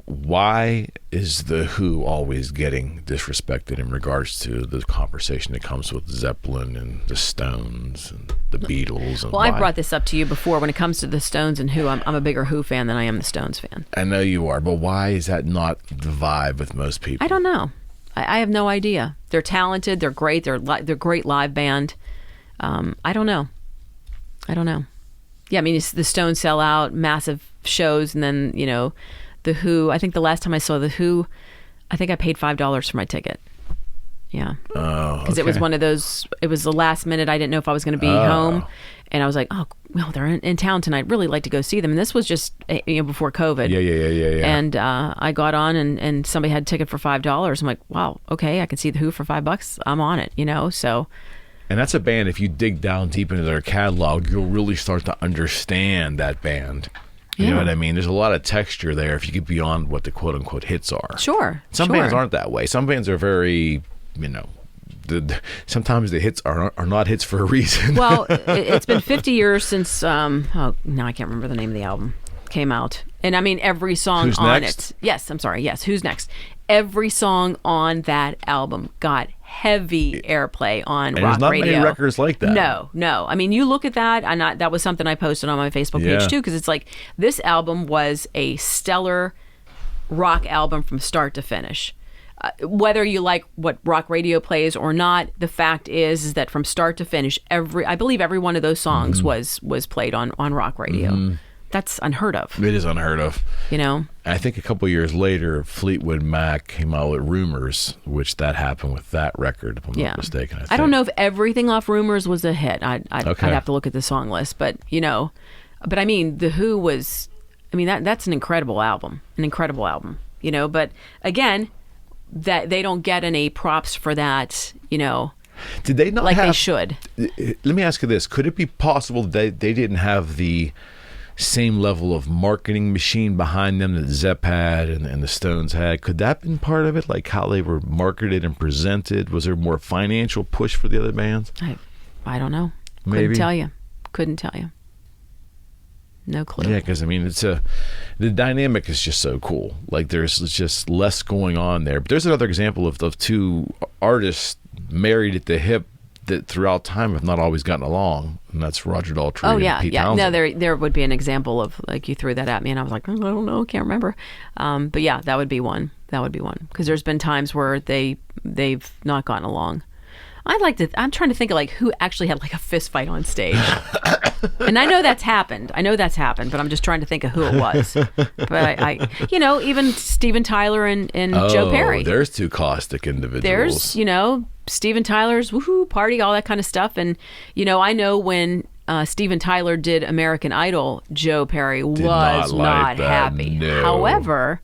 why is The Who always getting disrespected in regards to the conversation that comes with Zeppelin and the Stones and the Beatles? And Well, why? I've brought this up to you before. When it comes to the Stones and Who, I'm a bigger Who fan than I am the Stones fan. I know you are, but why is that not the vibe with most people? I don't know. I have no idea. They're talented. They're great. They're great live band. I don't know. Yeah, I mean, the Stones sell out massive shows, and then you know, the Who. I think the last time I saw the Who, I think I paid $5 for my ticket. Yeah, because it was one of those. It was the last minute. I didn't know if I was going to be home, and I was like, oh, well, they're in town tonight. Really like to go see them. And this was just before COVID. Yeah. And I got on, and somebody had a ticket for $5. I'm like, wow, okay, I can see the Who for $5. I'm on it. So. And that's a band, if you dig down deep into their catalog, you'll really start to understand that band. You know Yeah. what I mean? There's a lot of texture there if you get beyond what the quote-unquote hits are. Sure. Some bands aren't that way. Some bands are very, sometimes the hits are not hits for a reason. Well, it's been 50 years since, now I can't remember the name of the album, came out. And I mean, every song Who's on Next? it. Yes, I'm sorry. Yes, Who's Next? Every song on that album got heavy airplay on and rock there's not radio. many records like that. No. I mean, you look at that, and that was something I posted on my Facebook page Yeah. too, because it's like this album was a stellar rock album from start to finish. Whether you like what rock radio plays or not, the fact is that from start to finish, I believe every one of those songs was played on rock radio. That's unheard of. It is unheard of. I think a couple of years later, Fleetwood Mac came out with Rumors, which that happened with that record, if I'm not mistaken. I don't know if everything off Rumors was a hit. I'd Okay. have to look at the song list, but I mean, The Who was, that's an incredible album, but again, that they don't get any props for that, Did they not like have, they should. Let me ask you this. Could it be possible that they didn't have the same level of marketing machine behind them that Zepp had and the Stones had? Could that have been part of it? Like how they were marketed and presented? Was there more financial push for the other bands? I don't know. Maybe. Couldn't tell you. No clue. Yeah, because I mean, the dynamic is just so cool. Like there's just less going on there. But there's another example of two artists married at the hip that throughout time have not always gotten along, and that's Roger Daltrey and Pete Townsend. No, there would be an example of, like, you threw that at me and I was like, I don't know, can't remember. But yeah, that would be one. Because there's been times where they've not gotten along. I'm trying to think of like who actually had like a fist fight on stage. And I know that's happened, but I'm just trying to think of who it was. But I even Steven Tyler and Joe Perry. There's two caustic individuals. There's, Steven Tyler's woohoo party, all that kind of stuff. And, I know when Steven Tyler did American Idol, Joe Perry was not happy. No. However,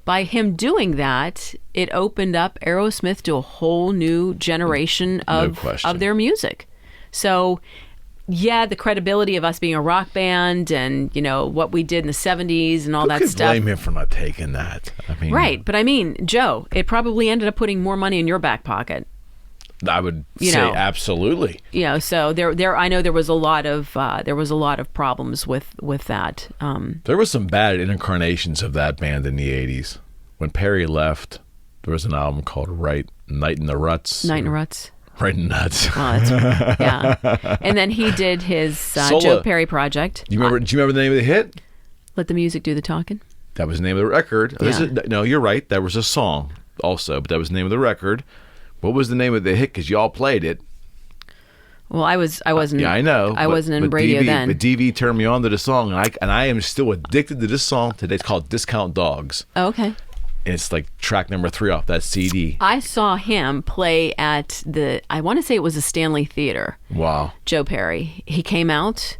by him doing that, it opened up Aerosmith to a whole new generation of their music. So, yeah, the credibility of us being a rock band and, what we did in the 70s and all that stuff. Blame him for not taking that. I mean, right. But I mean, Joe, it probably ended up putting more money in your back pocket. I would say absolutely. So there I know there was a lot of problems with that. There was some bad incarnations of that band in the 80s. When Perry left, there was an album called Night in the Ruts. Night in the Ruts. Right in nuts. Oh, that's right. Yeah. And then he did his Joe Perry project. Do you remember the name of the hit? Let the Music Do the Talking. That was the name of the record. Yeah. No, you're right. That was a song also, but that was the name of the record. What was the name of the hit? Because y'all played it. Well, I wasn't. Yeah, I know. I wasn't in radio then. But DV turned me on to the song, and I am still addicted to this song today. It's called Discount Dogs. Oh, okay. And it's like track number 3 off that CD. I saw him play at I want to say it was a Stanley Theater. Wow. Joe Perry. He came out.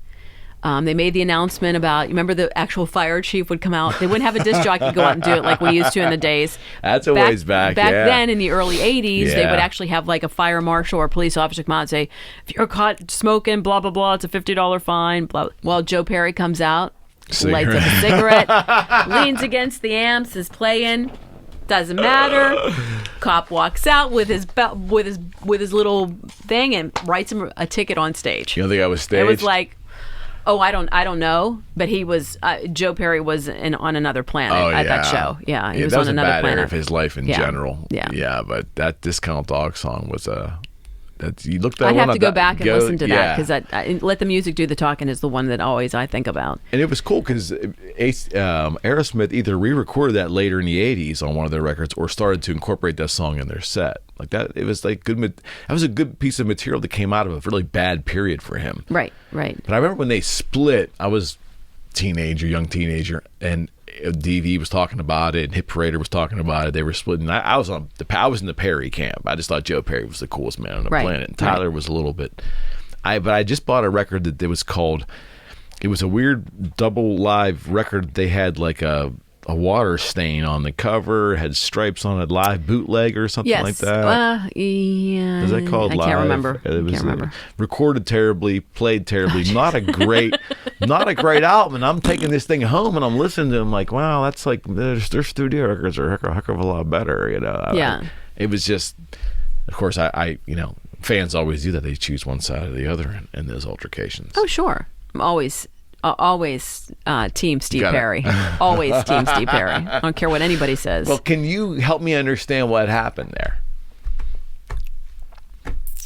They made the announcement about, remember the actual fire chief would come out. They wouldn't have a disc jockey go out and do it like we used to in the days. That's a ways back. Back then in the early 80s, they would actually have like a fire marshal or a police officer come out and say, if you're caught smoking, blah, blah, blah, it's a $50 fine. Blah. Well, Joe Perry comes out, lights up a cigarette, leans against the amps, is playing. Doesn't matter. Cop walks out with his little thing and writes him a ticket on stage. You don't think I was staged? It was like, oh, I don't know, but he was Joe Perry was on another planet at that show. Yeah, he was on another planet. That was a bad era of his life in general. Yeah, but that Discount Dog song was you looked that I'd one have to go back and listen to that yeah. because Let the Music Do the Talking is the one that always I think about. And it was cool because Aerosmith either re-recorded that later in the 80s on one of their records or started to incorporate that song in their set. Like that, it was like that was a good piece of material that came out of a really bad period for him. Right. But I remember when they split, I was young teenager, and DV was talking about it, and Hit Parader was talking about it. They were splitting. I was in the Perry camp. I just thought Joe Perry was the coolest man on the planet. And Tyler was a little bit. But I just bought a record that was called. It was a weird double live record. They had like a water stain on the cover, had stripes on it, live bootleg or something like that. Yeah. Is that called live? I can't remember. It was recorded terribly, played terribly. Not a great album. And I'm taking this thing home and I'm listening to them like, wow, that's like their studio records are a heck of a lot better. Yeah. It was just, of course, I fans always do that. They choose one side or the other in those altercations. Oh, sure. Always Team Steve Perry. Always Team Steve Perry. I don't care what anybody says. Well, can you help me understand what happened there?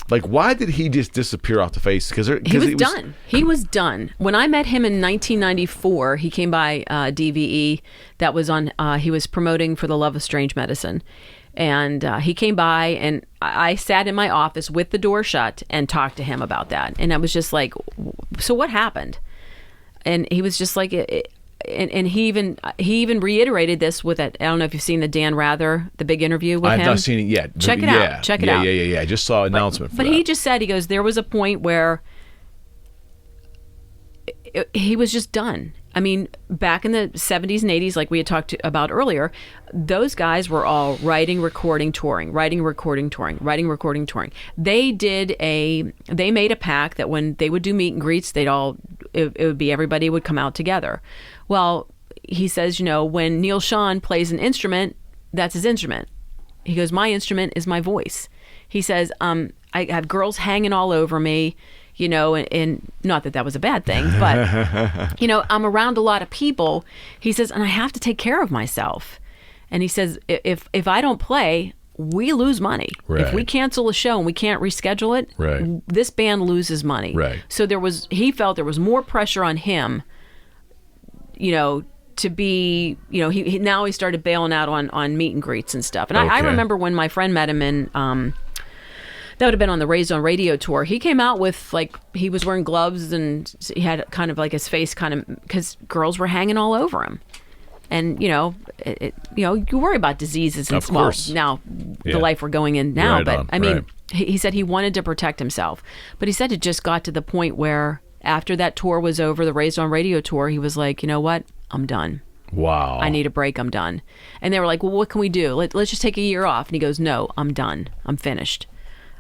Like, why did he just disappear off the face? Because he was done. He was done. When I met him in 1994, he came by DVE. That was on. He was promoting For the Love of Strange Medicine. And he came by, and I sat in my office with the door shut and talked to him about that. And I was just like, so what happened? And he was just like, and he even reiterated this with it. I don't know if you've seen the Dan Rather, the big interview with him. I've not seen it yet. Check it out. Check it out. Yeah. I just saw an announcement for that. But he just said, he goes, there was a point where he was just done. I mean, back in the 70s and 80s, like we had talked about earlier, those guys were all writing, recording, touring. They made a pact that when they would do meet and greets, it would be everybody would come out together. Well, he says, when Neil Schon plays an instrument, that's his instrument. He goes, my instrument is my voice. He says, I have girls hanging all over me. you know, and not that that was a bad thing, but, you know, I'm around a lot of people. He says, and I have to take care of myself. And he says, if I don't play, we lose money. Right. If we cancel a show and we can't reschedule it, right. this band loses money. Right. So he felt there was more pressure on him, you know, to be, you know, he now he started bailing out on meet and greets and stuff. And I remember when my friend met him in, that would have been on the Raised on Radio tour. He came out with, like, he was wearing gloves and he had kind of like his face kind of, because girls were hanging all over him. And, you know, you worry about diseases and now the life we're going in now. Right but on, I mean, right. he said he wanted to protect himself. But he said it just got to the point where after that tour was over, the Raised on Radio tour, he was like, you know what? I'm done. Wow. I need a break. I'm done. And they were like, well, what can we do? Let's just take a year off. And he goes, no, I'm done. I'm finished.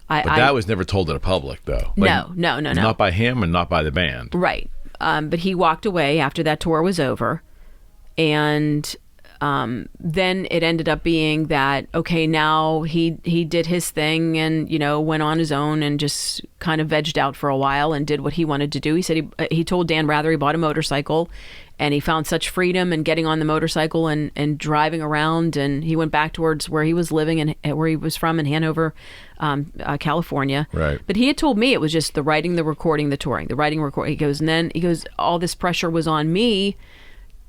But that was never told to the public, though. No. Not by him and not by the band. Right. But he walked away after that tour was over. And then it ended up being that, okay, now he did his thing and, you know, went on his own and just kind of vegged out for a while and did what he wanted to do. He said he told Dan Rather he bought a motorcycle and he found such freedom in getting on the motorcycle and driving around. And he went back towards where he was living and where he was from in Hanover, California. Right. But he had told me it was just the writing, the recording, the touring, the writing, recording. He goes, all this pressure was on me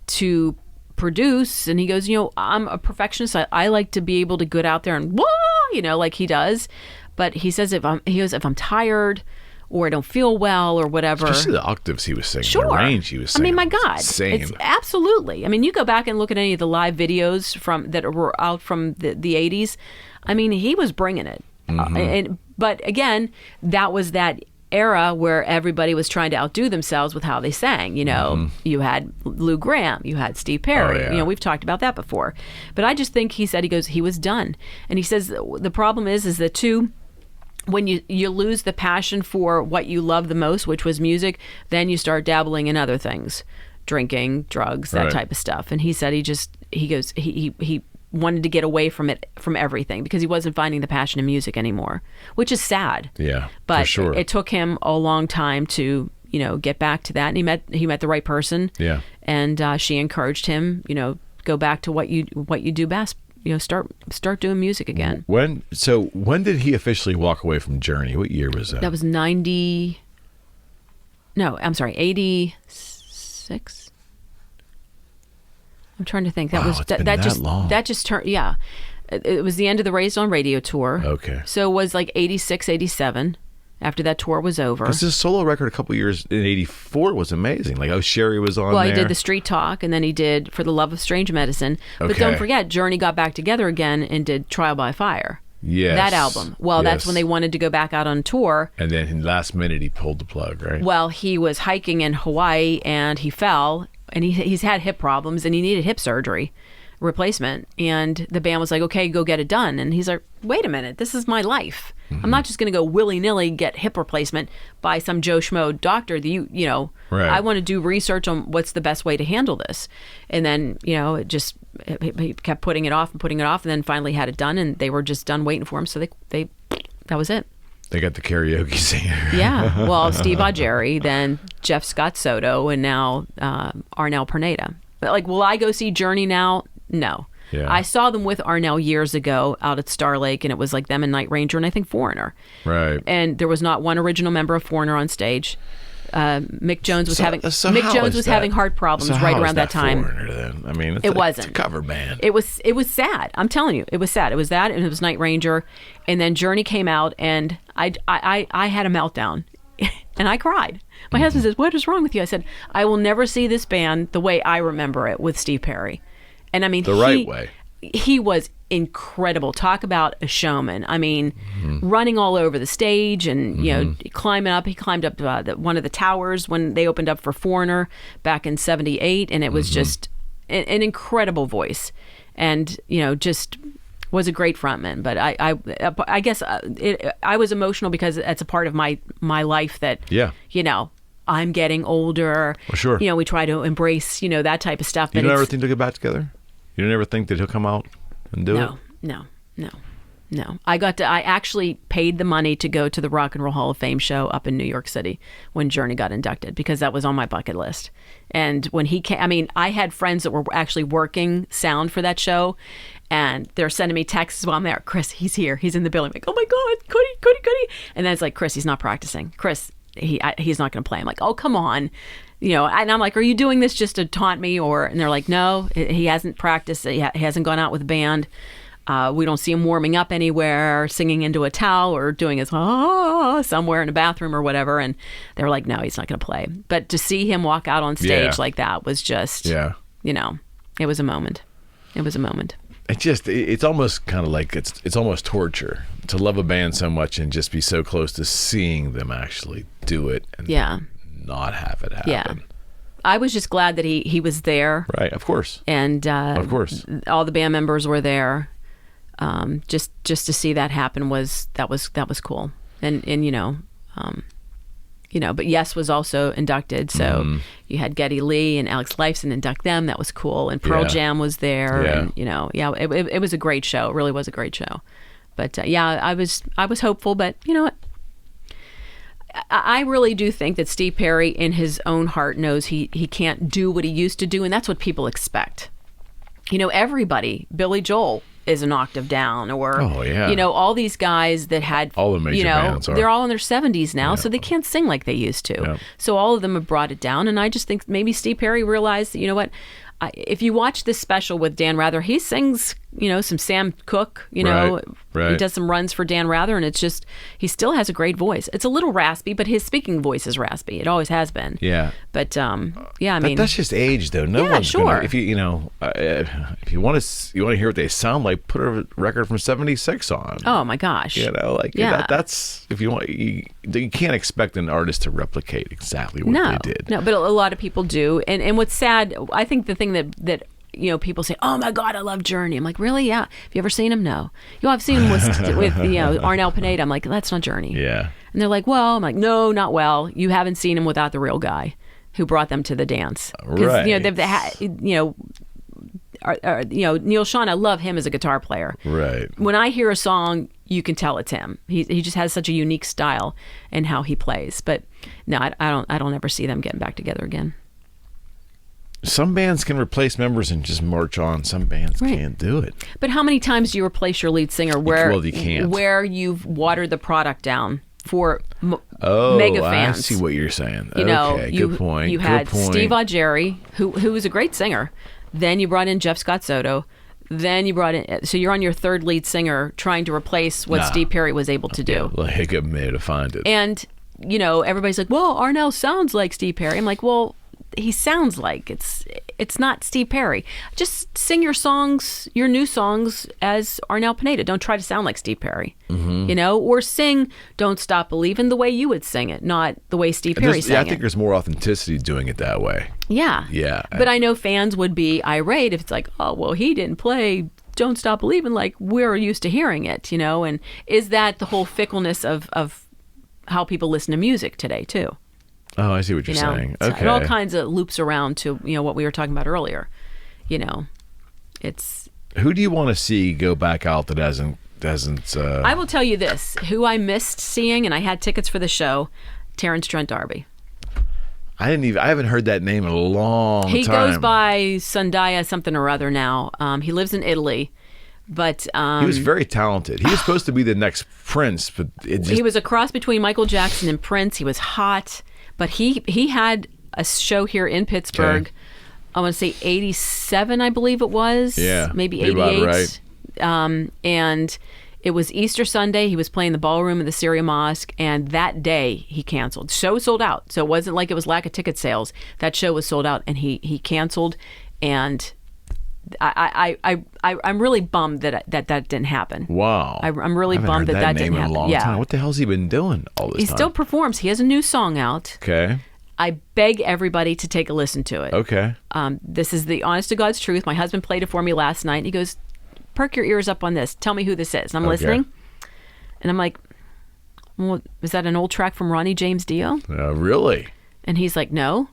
to produce. And he goes, you know, I'm a perfectionist. I like to be able to get out there and, whoa, you know, like he does. But he says if I'm tired or I don't feel well or whatever. Especially the octaves he was singing, sure. the range he was singing. I mean, my God. Insane. It's absolutely. I mean, you go back and look at any of the live videos that were out from the 80s. I mean, he was bringing it. But again, that was that era where everybody was trying to outdo themselves with how they sang. You know, you had Lou Gramm, you had Steve Perry. Oh, yeah. You know, we've talked about that before. But I just think he was done. And he says the problem is that too, when you lose the passion for what you love the most, which was music, then you start dabbling in other things, drinking, drugs, that type of stuff. And he said he wanted to get away from everything because he wasn't finding the passion in music anymore, which is sad. Yeah, but for sure. It took him a long time to, you know, get back to that. And he met the right person. Yeah. And she encouraged him, you know, go back to what you do best. You know, start doing music again. When did he officially walk away from Journey? What year was that? That was 86. I'm trying to think. That was it's been that long. That just turned. Yeah, it was the end of the Raised on Radio tour. Okay. So it was like 86, 87. After that tour was over. Because his solo record a couple years in '84 was amazing. Like, Sherry was on there. Well, he did the Street Talk, and then he did For the Love of Strange Medicine. But don't forget, Journey got back together again and did Trial by Fire. Yes. That album. Well, that's when they wanted to go back out on tour. And then last minute he pulled the plug, right? Well, he was hiking in Hawaii and he fell, and he's had hip problems and he needed hip surgery replacement. And the band was like, okay, go get it done. And he's like, wait a minute, this is my life. I'm not just going to go willy-nilly get hip replacement by some Joe Schmo doctor. You know, right. I want to do research on what's the best way to handle this. And then, you know, he kept putting it off, and then finally had it done, and they were just done waiting for him. So that was it. They got the karaoke singer. Yeah. Well, Steve Augeri, then Jeff Scott Soto, and now Arnel Perneda. But like, will I go see Journey now? No. Yeah. I saw them with Arnel years ago out at Star Lake, and it was like them and Night Ranger and I think Foreigner. Right. And there was not one original member of Foreigner on stage. Mick Jones was having heart problems right around that time. Foreigner, then? I mean, it's a cover band. It was sad. I'm telling you, it was sad. It was that, and it was Night Ranger, and then Journey came out, and I had a meltdown, and I cried. My husband says, "What is wrong with you?" I said, "I will never see this band the way I remember it with Steve Perry." And I mean, the right way. He was incredible. Talk about a showman. I mean, running all over the stage and, you know, climbing up. He climbed up one of the towers when they opened up for Foreigner back in '78. And it was just an incredible voice. And, you know, just was a great frontman. But I guess I was emotional because that's a part of my life that, you know, I'm getting older. Well, sure. You know, we try to embrace, you know, that type of stuff. You don't ever think they'll get back together? You don't ever think that he'll come out and do it? No. No, I actually paid the money to go to the Rock and Roll Hall of Fame show up in New York City when Journey got inducted, because that was on my bucket list. And when he came, I mean, I had friends that were actually working sound for that show, and they're sending me texts while I'm there. Cris, he's here. He's in the building. I'm like, oh my God, Cody. And then it's like, Cris, he's not practicing. Cris, he's not going to play. I'm like, oh, come on. You know, and I'm like, are you doing this just to taunt me? And they're like, no, he hasn't practiced. He hasn't gone out with a band. We don't see him warming up anywhere, singing into a towel or doing his somewhere in a bathroom or whatever. And they were like, no, he's not going to play. But to see him walk out on stage like that was just, you know, it was a moment. It was a moment. It's almost kind of like it's almost torture to love a band so much and just be so close to seeing them actually do it and not have it happen. Yeah. I was just glad that he was there. Right, of course. And of course, all the band members were there. Just to see that happen was cool. And but Yes was also inducted, so you had Geddy Lee and Alex Lifeson induct them. That was cool. And Pearl Jam was there, and it was a great show. It really was a great show. But I was hopeful, but you know what? I really do think that Steve Perry, in his own heart, knows he can't do what he used to do, and that's what people expect. You know, everybody, Billy Joel is an octave down, or all these guys that had all the major bands they're all in their 70s now, so they can't sing like they used to. So all of them have brought it down, and I just think maybe Steve Perry realized that, you know what, if you watch this special with Dan Rather, he sings, some Sam Cooke, he does some runs for Dan Rather, and it's just, he still has a great voice. It's a little raspy, but his speaking voice is raspy. It always has been. Yeah. But, I mean. That's just age, though. No one's gonna, if if you want to hear what they sound like, put a record from '76 on. Oh my gosh. That's, if you want, you can't expect an artist to replicate exactly what they did. No, but a lot of people do. And what's sad, I think the thing that people say, oh my God, I love Journey. I'm like, really? Yeah. Have you ever seen him? No. I've seen him with Arnel Pineda. I'm like, that's not Journey. Yeah. And they're like, well, I'm like, no, not well. You haven't seen him without the real guy who brought them to the dance. Right. Neil Schon, I love him as a guitar player. Right. When I hear a song, you can tell it's him. He just has such a unique style in how he plays. But no, I don't ever see them getting back together again. Some bands can replace members and just march on. Some bands can't do it. But how many times do you replace your lead singer where you can't. Where you've watered the product down for mega fans? I see what you're saying. Good point. You had Steve Augeri, who was a great singer. Then you brought in Jeff Scott Soto. Then you brought in, so you're on your third lead singer trying to replace what Steve Perry was able to do. Well, hiccup me to find it. And, everybody's like, well, Arnel sounds like Steve Perry. I'm like, well, he sounds like it's not Steve Perry. Just sing your songs, your new songs, as Arnel Pineda. Don't try to sound like Steve Perry, or sing "Don't Stop Believin'" the way you would sing it, not the way Steve Perry sang it. I think there's more authenticity doing it that way. Yeah. But I know fans would be irate if it's like, oh, well, he didn't play "Don't Stop Believin'" like we're used to hearing it, And is that the whole fickleness of how people listen to music today too? Oh, I see what you're saying. Okay. It all kinds of loops around to, what we were talking about earlier. It's... Who do you want to see go back out that hasn't I will tell you this. Who I missed seeing, and I had tickets for the show, Terrence Trent D'Arby. I haven't heard that name in a long time. He goes by Sundaya something or other now. He lives in Italy. But he was very talented. He was supposed to be the next Prince, but he was a cross between Michael Jackson and Prince. He was hot. But he had a show here in Pittsburgh. Okay. I want to say 87, I believe it was. Yeah, maybe 88. Right. And it was Easter Sunday. He was playing the ballroom of the Syria Mosque, and that day he canceled. Show sold out, so it wasn't like it was lack of ticket sales. That show was sold out, and he canceled. And I'm really bummed that didn't happen. Wow. I'm really bummed that didn't happen. In a long time. What the hell's he been doing all this time? He still performs. He has a new song out. Okay. I beg everybody to take a listen to it. Okay. This is the honest to God's truth. My husband played it for me last night. And he goes, perk your ears up on this. Tell me who this is. And I'm listening. And I'm like, well, is that an old track from Ronnie James Dio? Really? And he's like, no.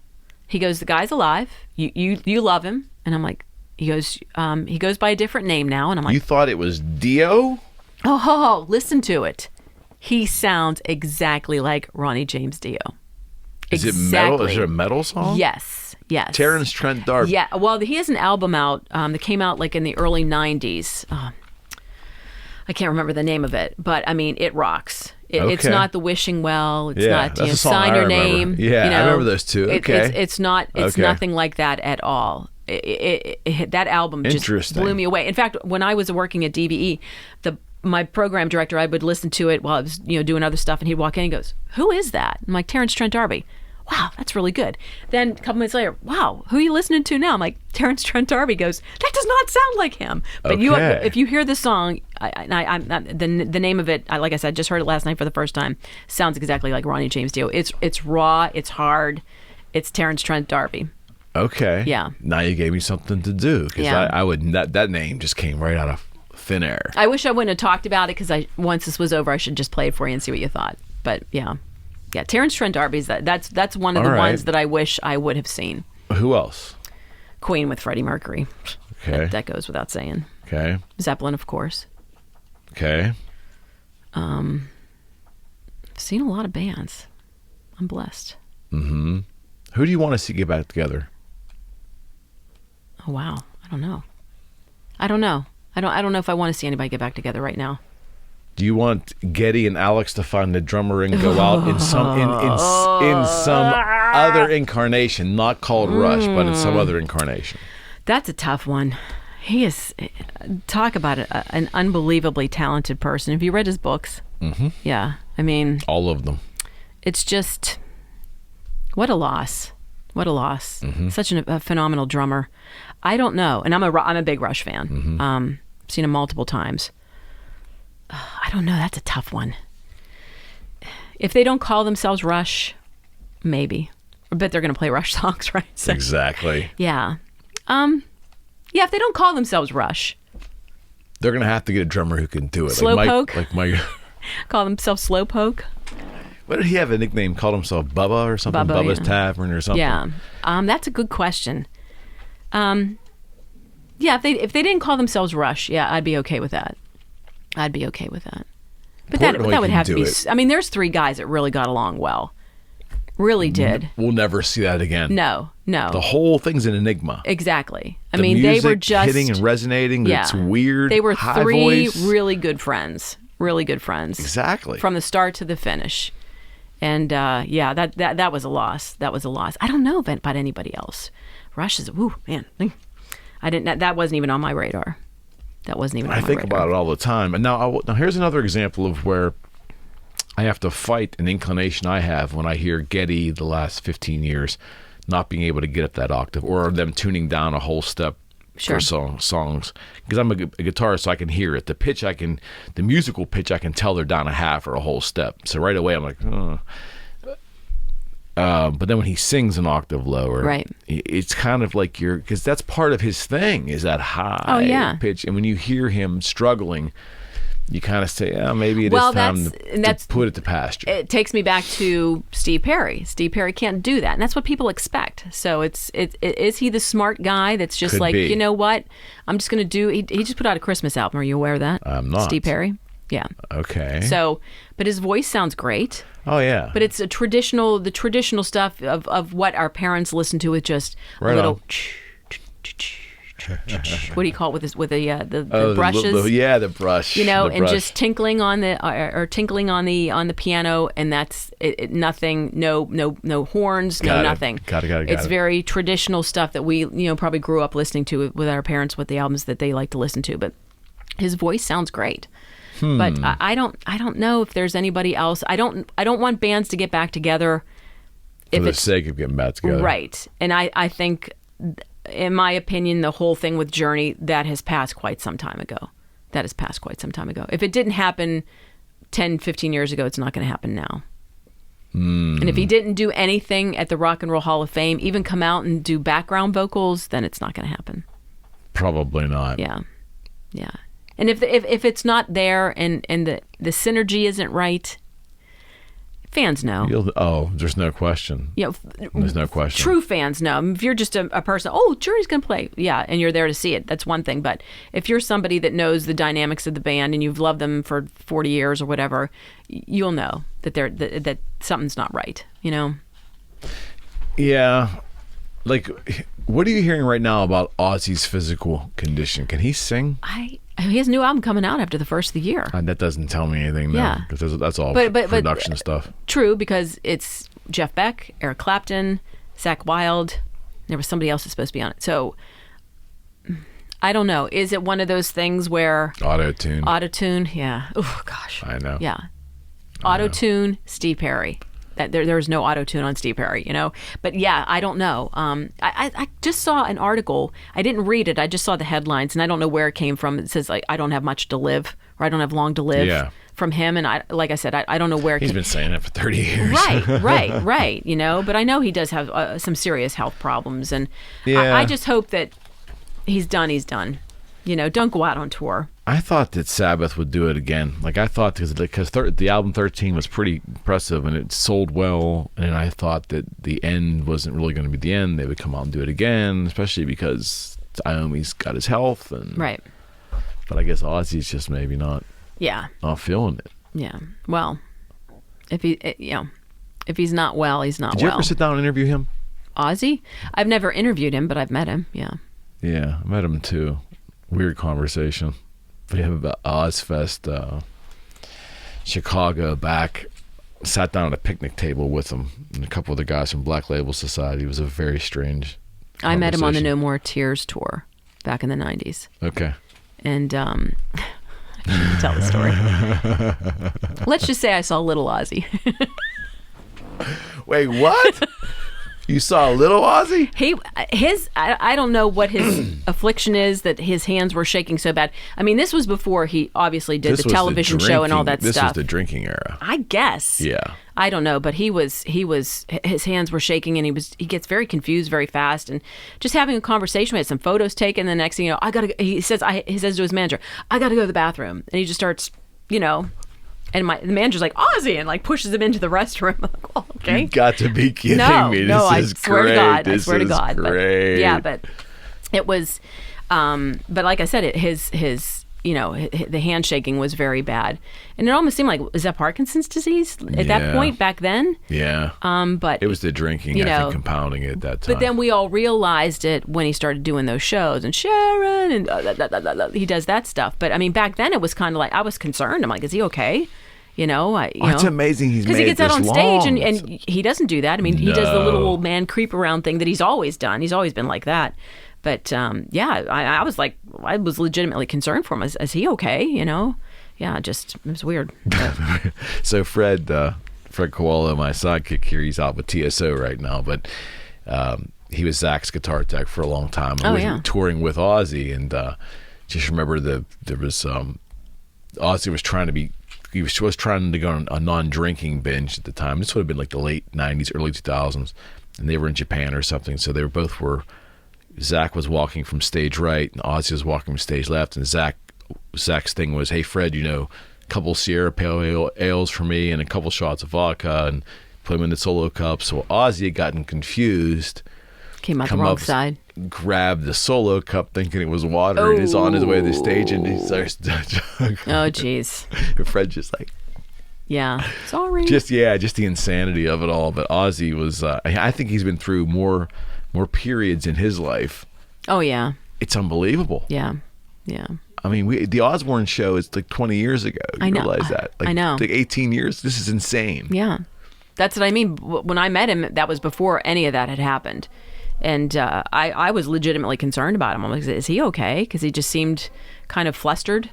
He goes, the guy's alive. You love him. And I'm like, he goes by a different name now, and I'm like, you thought it was Dio? Oh, listen to it. He sounds exactly like Ronnie James Dio. Is it metal? Is it a metal song? Yes. Terrence Trent D'Arby. Yeah. Well, he has an album out that came out like in the early 90s. I can't remember the name of it, but I mean, it rocks. It's not the Wishing Well. It's not that's a song Sign I Your remember. Name. Yeah, I remember those two. Okay. It's not. It's nothing like that at all. That album just blew me away. In fact, when I was working at DVE, my program director, I would listen to it while I was doing other stuff, and he'd walk in and goes, "Who is that?" I'm like, "Terrence Trent D'Arby." Wow, that's really good. Then a couple minutes later, wow, who are you listening to now? I'm like, Terrence Trent D'Arby. Goes, that does not sound like him. But if you hear the song, the name of it, like I said, just heard it last night for the first time. Sounds exactly like Ronnie James Dio. It's raw, it's hard, it's Terrence Trent D'Arby. Okay. Yeah. Now you gave me something to do because I would that name just came right out of thin air. I wish I wouldn't have talked about it because once this was over, I should just play it for you and see what you thought. But yeah. Yeah, Terrence Trent D'Arby's that's one of the ones that I wish I would have seen. Who else? Queen with Freddie Mercury. Okay. That goes without saying. Okay. Zeppelin, of course. Okay. I've seen a lot of bands. I'm blessed. Mm-hmm. Who do you want to see get back together? Oh wow. I don't know. I don't know if I want to see anybody get back together right now. Do you want Geddy and Alex to find the drummer and go out in some other incarnation, not called Rush, but in some other incarnation? That's a tough one. He is, talk about an unbelievably talented person. Have you read his books? Mm-hmm. Yeah, I mean, all of them. It's just what a loss. What a loss. Mm-hmm. Such a phenomenal drummer. I don't know, and I'm a big Rush fan. Mm-hmm. Seen him multiple times. I don't know. That's a tough one. If they don't call themselves Rush, maybe. I bet they're going to play Rush songs, right? So, exactly. Yeah. Yeah, if they don't call themselves Rush. They're going to have to get a drummer who can do it. Slowpoke? Like Mike. Call themselves Slowpoke? What did he have a nickname? Called himself Bubba or something? Bubba's Tavern or something? Yeah. That's a good question. Yeah, if they didn't call themselves Rush, yeah, I'd be okay with that. I'd be okay with that. But that would have to be... I mean, there's three guys that really got along well. Really did. We'll never see that again. No. The whole thing's an enigma. Exactly. I mean, they were just... hitting and resonating. Yeah. It's weird. They were three voice. really good friends. Really good friends. Exactly. From the start to the finish. And yeah, that was a loss. That was a loss. I don't know about anybody else. Rush is... Woo, man. That wasn't even on my radar. That wasn't even on my radar. I think about it all the time. And now here's another example of where I have to fight an inclination I have when I hear Geddy the last 15 years not being able to get up that octave, or them tuning down a whole step for songs. Because I'm a guitarist, so I can hear it. The musical pitch, I can tell they're down a half or a whole step. So right away I'm like, but then when he sings an octave lower, right, it's kind of like because that's part of his thing, is that high pitch. And when you hear him struggling, you kind of say, maybe it is time to put it to pasture. It takes me back to Steve Perry. Steve Perry can't do that, and that's what people expect. So is he the smart guy that's just you know what, I'm just going to do... He just put out a Christmas album. Are you aware of that? I'm not. Steve Perry? Yeah. Okay. So, but his voice sounds great. Oh yeah. But it's the traditional stuff of what our parents listen to with just a little. What do you call it with the brushes? The brush. And just tinkling on the piano, and that's it, nothing. No horns. Nothing. Got it. It's very traditional stuff that we probably grew up listening to with our parents, with the albums that they like to listen to. But his voice sounds great. But I don't know if there's anybody else. I don't want bands to get back together for the sake of getting back together. Right. And I think, in my opinion, the whole thing with Journey, that has passed quite some time ago. If it didn't happen 10, 15 years ago, it's not going to happen now. And if he didn't do anything at the Rock and Roll Hall of Fame, even come out and do background vocals, then it's not going to happen. Probably not. Yeah. And if it's not there and the synergy isn't right, fans know. There's no question. There's no question. True fans know. If you're just a person, Journey's going to play. Yeah, and you're there to see it. That's one thing. But if you're somebody that knows the dynamics of the band and you've loved them for 40 years or whatever, you'll know that that something's not right, Yeah. Like, what are you hearing right now about Ozzy's physical condition? Can he sing? He has a new album coming out after the first of the year. That doesn't tell me anything, though. Yeah. Because that's all but production stuff. True, because it's Jeff Beck, Eric Clapton, Zakk Wylde. There was somebody else that's supposed to be on it. So, I don't know. Is it one of those things where... Auto-tune, yeah. Oh, gosh. I know. Yeah. Auto-tune, Steve Perry. There's no auto-tune on Steve Perry, But yeah, I don't know. I just saw an article. I didn't read it. I just saw the headlines, and I don't know where it came from. It says, I don't have much to live, or I don't have long to live from him. And like I said, I don't know where it came from. He's been saying that for 30 years. Right. But I know he does have some serious health problems. And I just hope that he's done. Don't go out on tour. I thought that Sabbath would do it again. Like, I thought because the album 13 was pretty impressive and it sold well, and I thought that the end wasn't really going to be the end. They would come out and do it again, especially because Iommi's got his health. Right. But I guess Ozzy's just maybe not feeling it. Yeah. Well, if he's not well, he's not well. Did you ever sit down and interview him? Ozzy? I've never interviewed him, but I've met him, yeah. Yeah, I met him too. Weird conversation. We have about Ozfest, Chicago back. Sat down at a picnic table with him and a couple of the guys from Black Label Society. It was a very strange I met him on the No More Tears tour back in the 90s. Okay. And I can't tell the story. Let's just say I saw Little Ozzy. Wait, what? You saw little Ozzy? I don't know what his affliction is that his hands were shaking so bad. I mean, this was before he obviously did the television show and all that stuff. This was the drinking era. I guess. Yeah. I don't know, but his hands were shaking and he gets very confused very fast, and just having a conversation, we had some photos taken, the next thing he says to his manager, I got to go to the bathroom. And he just starts, and the manager's like, Ozzy, and like pushes him into the restroom. I'm like, oh, okay. You got to be kidding me. I This is swear great. to God. This I swear to is God. great. But it was, but like I said, his the handshaking was very bad. And it almost seemed like, is that Parkinson's disease at that point back then? Yeah. But it was the drinking, I think, compounding it at that time. But then we all realized it when he started doing those shows, and Sharon, and he does that stuff. But I mean, back then it was kind of like, I was concerned. I'm like, is he okay? It's amazing he's made because he gets this out on long. stage and he doesn't do that. I mean, he does the little old man creep around thing that he's always done. He's always been like that. But I was like, I was legitimately concerned for him. Is he okay? Yeah, just it was weird. So Fred Koala, my sidekick here, he's out with TSO right now, but he was Zach's guitar tech for a long time. Touring with Ozzy, and just remember there was Ozzy was trying to go on a non-drinking binge at the time. This would have been like the late 90s, early 2000s, and they were in Japan or something. So they were Zach was walking from stage right, and Ozzy was walking from stage left, and Zach's thing was, hey Fred, a couple Sierra Pale Ales for me and a couple shots of vodka, and put them in the solo cup. So Ozzy had gotten confused, came out the wrong side, grabbed the solo cup thinking it was water, and is on his way to the stage, and he starts oh jeez. Fred just like, yeah, sorry, just the insanity of it all. But Ozzy was I think he's been through more periods in his life. Oh yeah, it's unbelievable. Yeah. I mean, the Osbourne show is like 20 years ago. You realize that? Like, I know. Like 18 years. This is insane. Yeah, that's what I mean. When I met him, that was before any of that had happened, and I was legitimately concerned about him. I'm like, is he okay? Because he just seemed kind of flustered.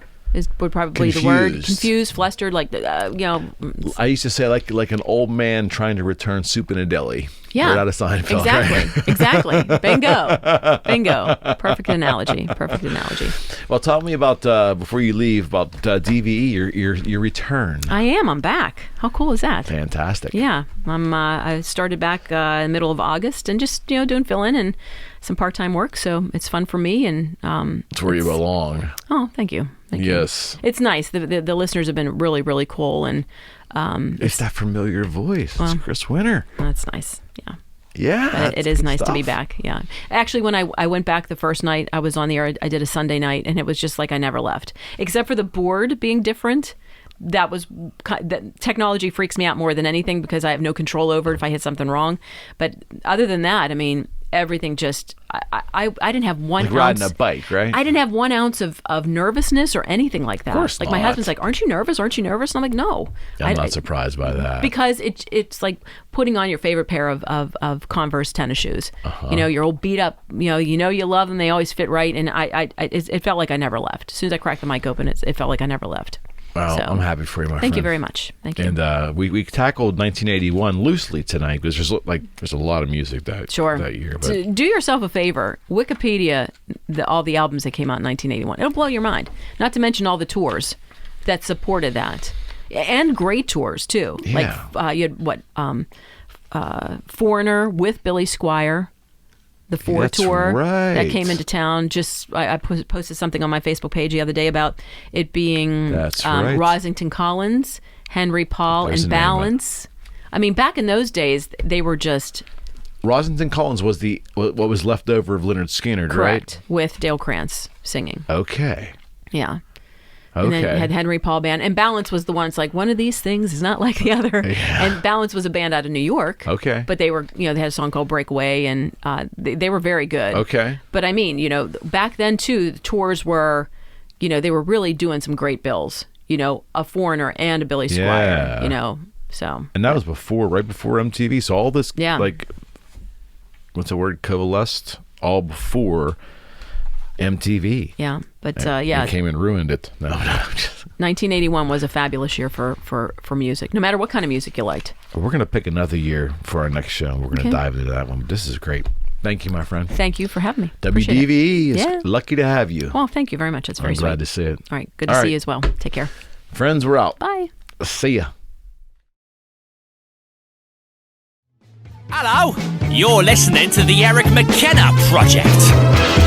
Would probably confused. The word confused, flustered, like I used to say like an old man trying to return soup in a deli. Yeah, right out of Seinfeld. Exactly, right? Exactly. Bingo. Perfect analogy. Well, tell me about before you leave about DVE, your return. I'm back. How cool is that? Fantastic. Yeah, I started back in the middle of August and just doing fill-in and some part-time work, so it's fun for me, and it's where you belong. Oh, thank you. Yes, it's nice. The listeners have been really, really cool, and It's that familiar voice. It's Chris Winter. That's nice. Yeah. Yeah. But it is nice to be stuff. back. Yeah. Actually, when I went back the first night I was on the air, I did a Sunday night, and it was just like I never left. Except for the board being different. That technology freaks me out more than anything because I have no control over it if I hit something wrong. But other than that, I mean, everything just, I didn't have one Like ounce. riding a bike, right? I didn't have 1 ounce of nervousness or anything like that. Of course like my not. husband's like, "Aren't you nervous? Aren't you nervous?" And I'm like, "No." I'm not surprised by that. Because it's like putting on your favorite pair of Converse tennis shoes. You know, your old beat up. You know you love them. They always fit right. And it felt like I never left. As soon as I cracked the mic open, it felt like I never left. Well, So, I'm happy for you, my friend. Thank you very much. Thank you. And we tackled 1981 loosely tonight because there's a lot of music that year. But So do yourself a favor. Wikipedia all the albums that came out in 1981. It'll blow your mind. Not to mention all the tours that supported that, and great tours too. Yeah. Like you had Foreigner with Billy Squier. The Four That's tour right. that came into town. I posted something on my Facebook page the other day about it being That's right. Rosington Collins, Henry Paul, There's and the name of it. Balance. I mean, back in those days, they were just Rosington Collins was what was left over of Leonard Skinner, correct right? with Dale Krantz singing. Okay. Yeah. And then Okay. you had Henry Paul Band. And Balance was the one. It's like, one of these things is not like the other. Yeah. And Balance was a band out of New York. Okay. But they were, they had a song called Breakaway, and they were very good. Okay. But I mean, back then too, the tours were, they were really doing some great bills. A Foreigner and a Billy Squier, Yeah. so. And that was right before MTV. So all this, Yeah. what's the word, coalesced all before MTV. Yeah. But And yeah. came and ruined it. No. 1981 was a fabulous year for music, no matter what kind of music you liked. We're going to pick another year for our next show. We're going to Okay. dive into that one. This is great. Thank you, my friend. Thank you for having me. Appreciate it. WDVE is Yeah. lucky to have you. Well, thank you very much. It's very I'm sweet. glad to see it. All right. Good to All see right. you as well. Take care. Friends, we're out. Bye. See ya. Hello, you're listening to the Eric McKenna Project.